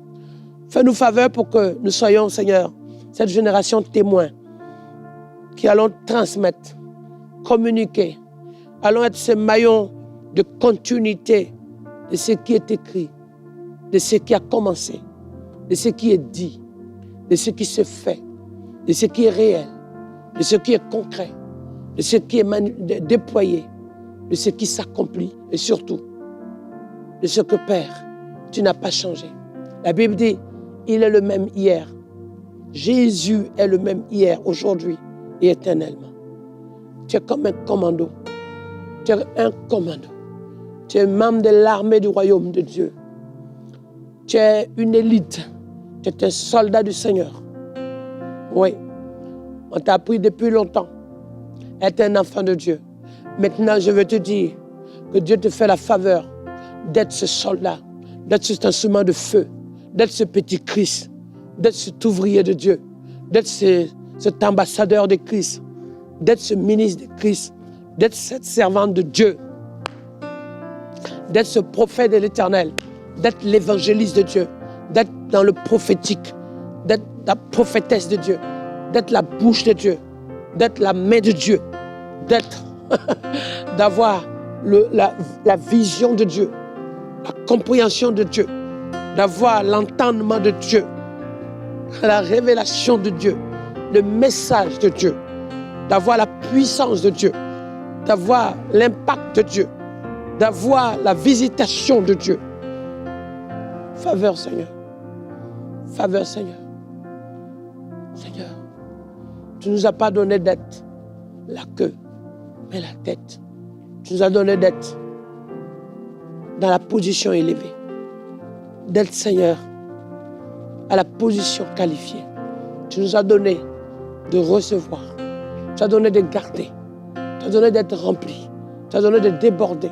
Fais-nous faveur pour que nous soyons, Seigneur, cette génération de témoins qui allons transmettre, communiquer, allons être ces maillons de continuité de ce qui est écrit, de ce qui a commencé, de ce qui est dit, de ce qui se fait, de ce qui est réel, de ce qui est concret, de ce qui est déployé, de ce qui s'accomplit et surtout de ce que, Père, tu n'as pas changé. La Bible dit, il est le même hier. Jésus est le même hier, aujourd'hui et éternellement. Tu es comme un commando. Tu es un commando. Tu es membre de l'armée du royaume de Dieu. Tu es une élite. Tu es un soldat du Seigneur. Oui, on t'a appris depuis longtemps à être un enfant de Dieu. Maintenant, je veux te dire que Dieu te fait la faveur d'être ce soldat, d'être cet instrument de feu, d'être ce petit Christ, d'être cet ouvrier de Dieu, d'être cet ambassadeur de Christ, d'être ce ministre de Christ, d'être cette servante de Dieu, d'être ce prophète de l'Éternel, d'être l'évangéliste de Dieu, d'être dans le prophétique, d'être la prophétesse de Dieu, d'être la bouche de Dieu, d'être la main de Dieu, d'avoir la vision de Dieu, la compréhension de Dieu, d'avoir l'entendement de Dieu, la révélation de Dieu, le message de Dieu, d'avoir la puissance de Dieu, d'avoir l'impact de Dieu, d'avoir la visitation de Dieu. Faveur, Seigneur. Faveur, Seigneur. Seigneur, tu ne nous as pas donné d'être la queue, mais la tête. Tu nous as donné d'être dans la position élevée. D'être, Seigneur, à la position qualifiée. Tu nous as donné de recevoir. Tu as donné de garder. Tu as donné d'être rempli. Tu as donné de déborder.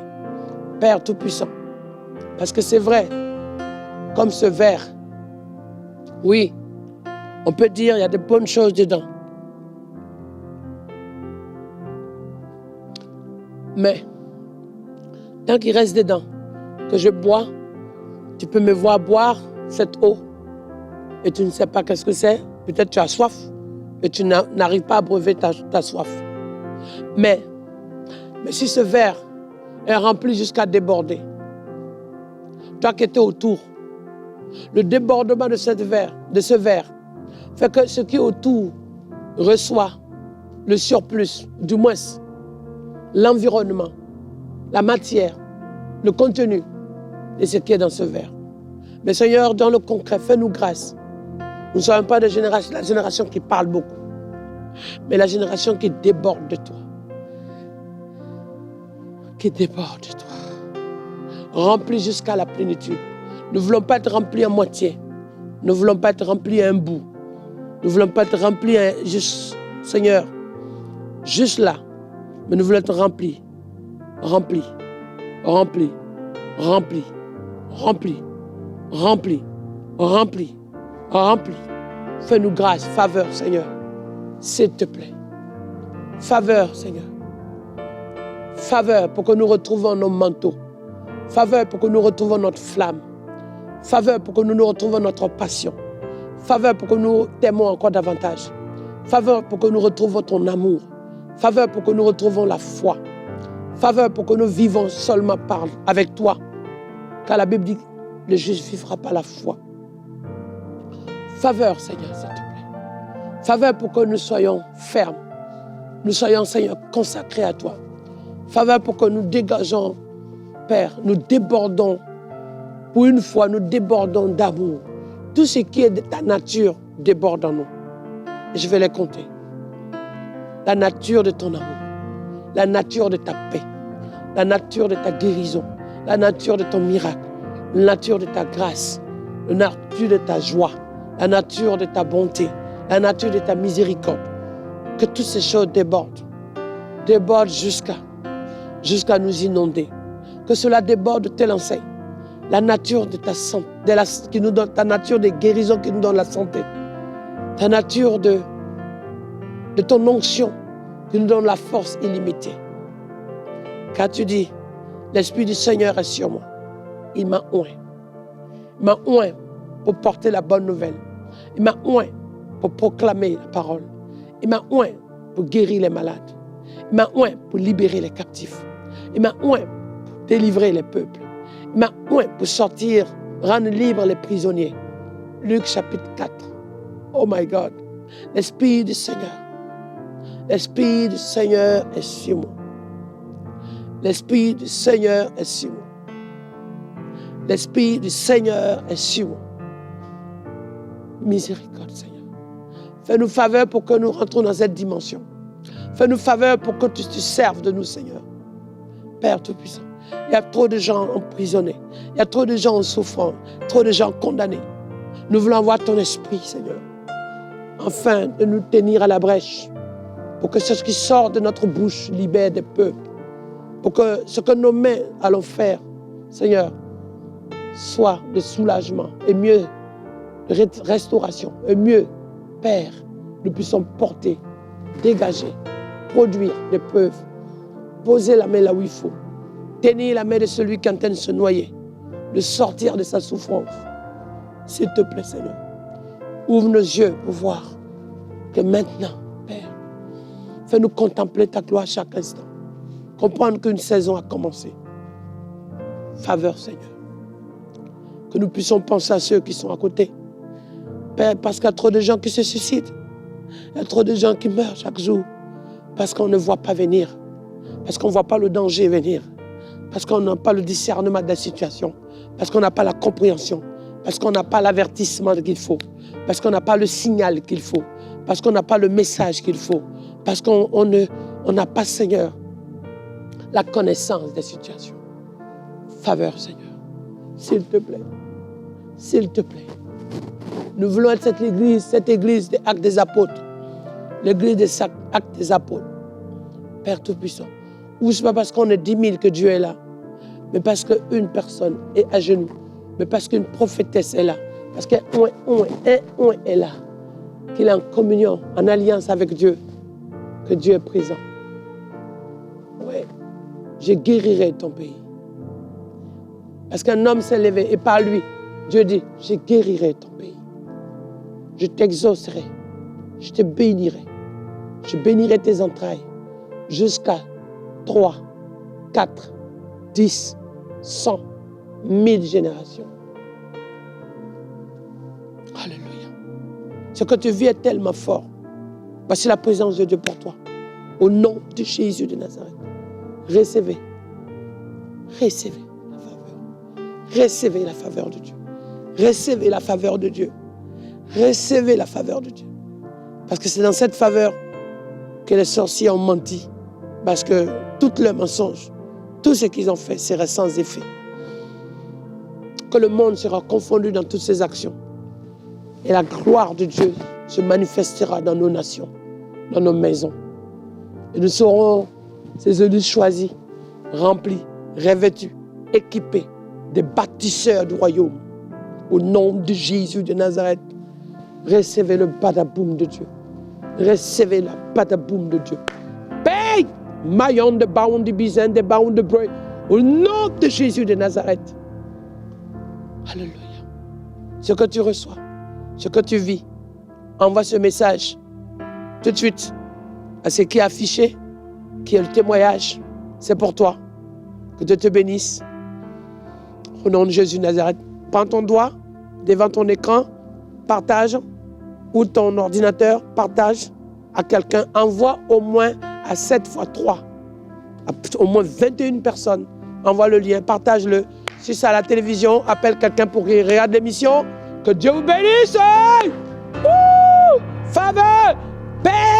Père Tout-Puissant. Parce que c'est vrai, comme ce verre, oui, on peut dire il y a de bonnes choses dedans. Mais, tant qu'il reste dedans, que je bois, tu peux me voir boire cette eau et tu ne sais pas qu'est-ce que c'est. Peut-être tu as soif et tu n'arrives pas à breuver ta soif. Mais si ce verre est rempli jusqu'à déborder, toi qui étais autour, le débordement de ce verre fait que ce qui est autour reçoit le surplus, du moins l'environnement, la matière, le contenu de ce qui est dans ce verre. Mais Seigneur, dans le concret, fais-nous grâce. Nous ne sommes pas la génération qui parle beaucoup, mais la génération qui déborde de toi. Qui déborde de toi. Remplis jusqu'à la plénitude. Nous ne voulons pas être remplis à moitié. Nous ne voulons pas être remplis à un bout. Nous ne voulons pas être remplis juste, Seigneur, juste là. Mais nous voulons être remplis, remplis, remplis, remplis, remplis, remplis, remplis, remplis. Fais-nous grâce, faveur, Seigneur, s'il te plaît. Faveur, Seigneur. Faveur pour que nous retrouvons nos manteaux. Faveur pour que nous retrouvons notre flamme. Faveur pour que nous retrouvons notre passion. Faveur pour que nous t'aimons encore davantage. Faveur pour que nous retrouvons ton amour. Faveur pour que nous retrouvons la foi. Faveur pour que nous vivons seulement avec toi. Car la Bible dit, le juste vivra par la foi. Faveur, Seigneur, s'il te plaît. Faveur pour que nous soyons fermes. Nous soyons, Seigneur, consacrés à toi. Faveur pour que nous dégageons, Père, nous débordons. Pour une fois, nous débordons d'amour. Tout ce qui est de ta nature déborde en nous. Et je vais les compter. La nature de ton amour, la nature de ta paix, la nature de ta guérison, la nature de ton miracle, la nature de ta grâce, la nature de ta joie, la nature de ta bonté, la nature de ta miséricorde. Que toutes ces choses débordent jusqu'à nous inonder. Que cela déborde tel enseigne. La nature de ta santé, qui nous donne ta nature de guérison qui nous donne la santé. Ta nature de ton onction qui nous donne la force illimitée. Car tu dis, l'Esprit du Seigneur est sur moi. Il m'a oint. Il m'a oint pour porter la bonne nouvelle. Il m'a oint pour proclamer la parole. Il m'a oint pour guérir les malades. Il m'a oint pour libérer les captifs. Il m'a oint pour délivrer les peuples. Il m'a oint pour sortir, rendre libres les prisonniers. Luc chapitre 4. Oh my God. L'Esprit du Seigneur. L'Esprit du Seigneur est sur moi. L'Esprit du Seigneur est sur moi. L'Esprit du Seigneur est sur moi. Miséricorde, Seigneur. Fais-nous faveur pour que nous rentrons dans cette dimension. Fais-nous faveur pour que tu te serves de nous, Seigneur. Père Tout-Puissant, il y a trop de gens emprisonnés. Il y a trop de gens en souffrance. Trop de gens condamnés. Nous voulons voir ton esprit, Seigneur, afin de nous tenir à la brèche. Pour que ce qui sort de notre bouche libère des peuples. Pour que ce que nos mains allons faire, Seigneur, soit de soulagement et mieux de restauration. Et mieux, Père, nous puissions porter, dégager, produire des preuves, poser la main là où il faut, tenir la main de celui qui est en train de se noyer, de sortir de sa souffrance. S'il te plaît, Seigneur, ouvre nos yeux pour voir que maintenant, Père, fais-nous contempler ta gloire chaque instant. Comprendre qu'une saison a commencé. Faveur, Seigneur. Que nous puissions penser à ceux qui sont à côté. Père, parce qu'il y a trop de gens qui se suicident. Il y a trop de gens qui meurent chaque jour. Parce qu'on ne voit pas venir. Parce qu'on ne voit pas le danger venir. Parce qu'on n'a pas le discernement de la situation. Parce qu'on n'a pas la compréhension. Parce qu'on n'a pas l'avertissement qu'il faut. Parce qu'on n'a pas le signal qu'il faut. Parce qu'on n'a pas le message qu'il faut. Parce qu'on n'a pas, Seigneur, la connaissance des situations. Faveur, Seigneur. S'il te plaît. S'il te plaît. Nous voulons être cette église des actes des apôtres. L'église des actes des apôtres. Père Tout-Puissant. Où ce n'est pas parce qu'on est 10 000 que Dieu est là. Mais parce qu'une personne est à genoux. Mais parce qu'une prophétesse est là. Parce qu'un est là. Qu'il est en communion, en alliance avec Dieu. Que Dieu est présent. Oui. Je guérirai ton pays. Parce qu'un homme s'est levé et par lui, Dieu dit, je guérirai ton pays. Je t'exaucerai. Je te bénirai. Je bénirai tes entrailles jusqu'à 3, 4, 10, 100, 1000 générations. Alléluia. Ce que tu vis est tellement fort Voici la présence de Dieu pour toi. Au nom de Jésus de Nazareth. Recevez. Recevez la faveur. Recevez la faveur de Dieu. Recevez la faveur de Dieu. Recevez la faveur de Dieu. Parce que c'est dans cette faveur que les sorciers ont menti. Parce que tous leurs mensonges, tout ce qu'ils ont fait serait sans effet. Que le monde sera confondu dans toutes ses actions. Et la gloire de Dieu se manifestera dans nos nations, dans nos maisons. Et nous serons ces élus choisis, remplis, revêtus, équipés, des bâtisseurs du royaume. Au nom de Jésus de Nazareth, recevez le badaboum de Dieu. Recevez la badaboum de Dieu. Paye! Maillon de baon de bizin, de baon de breuil. Au nom de Jésus de Nazareth. Alléluia. Ce que tu reçois, ce que tu vis, envoie ce message tout de suite à ce qui est affiché, qui est le témoignage. C'est pour toi. Que Dieu te bénisse. Au nom de Jésus de Nazareth. Prends ton doigt devant ton écran, partage, ou ton ordinateur, partage à quelqu'un. Envoie au moins à 7 x 3, à au moins 21 personnes. Envoie le lien, partage-le. Si c'est à la télévision, appelle quelqu'un pour qu'il regarde l'émission. Que Dieu vous bénisse. Faveur, paix.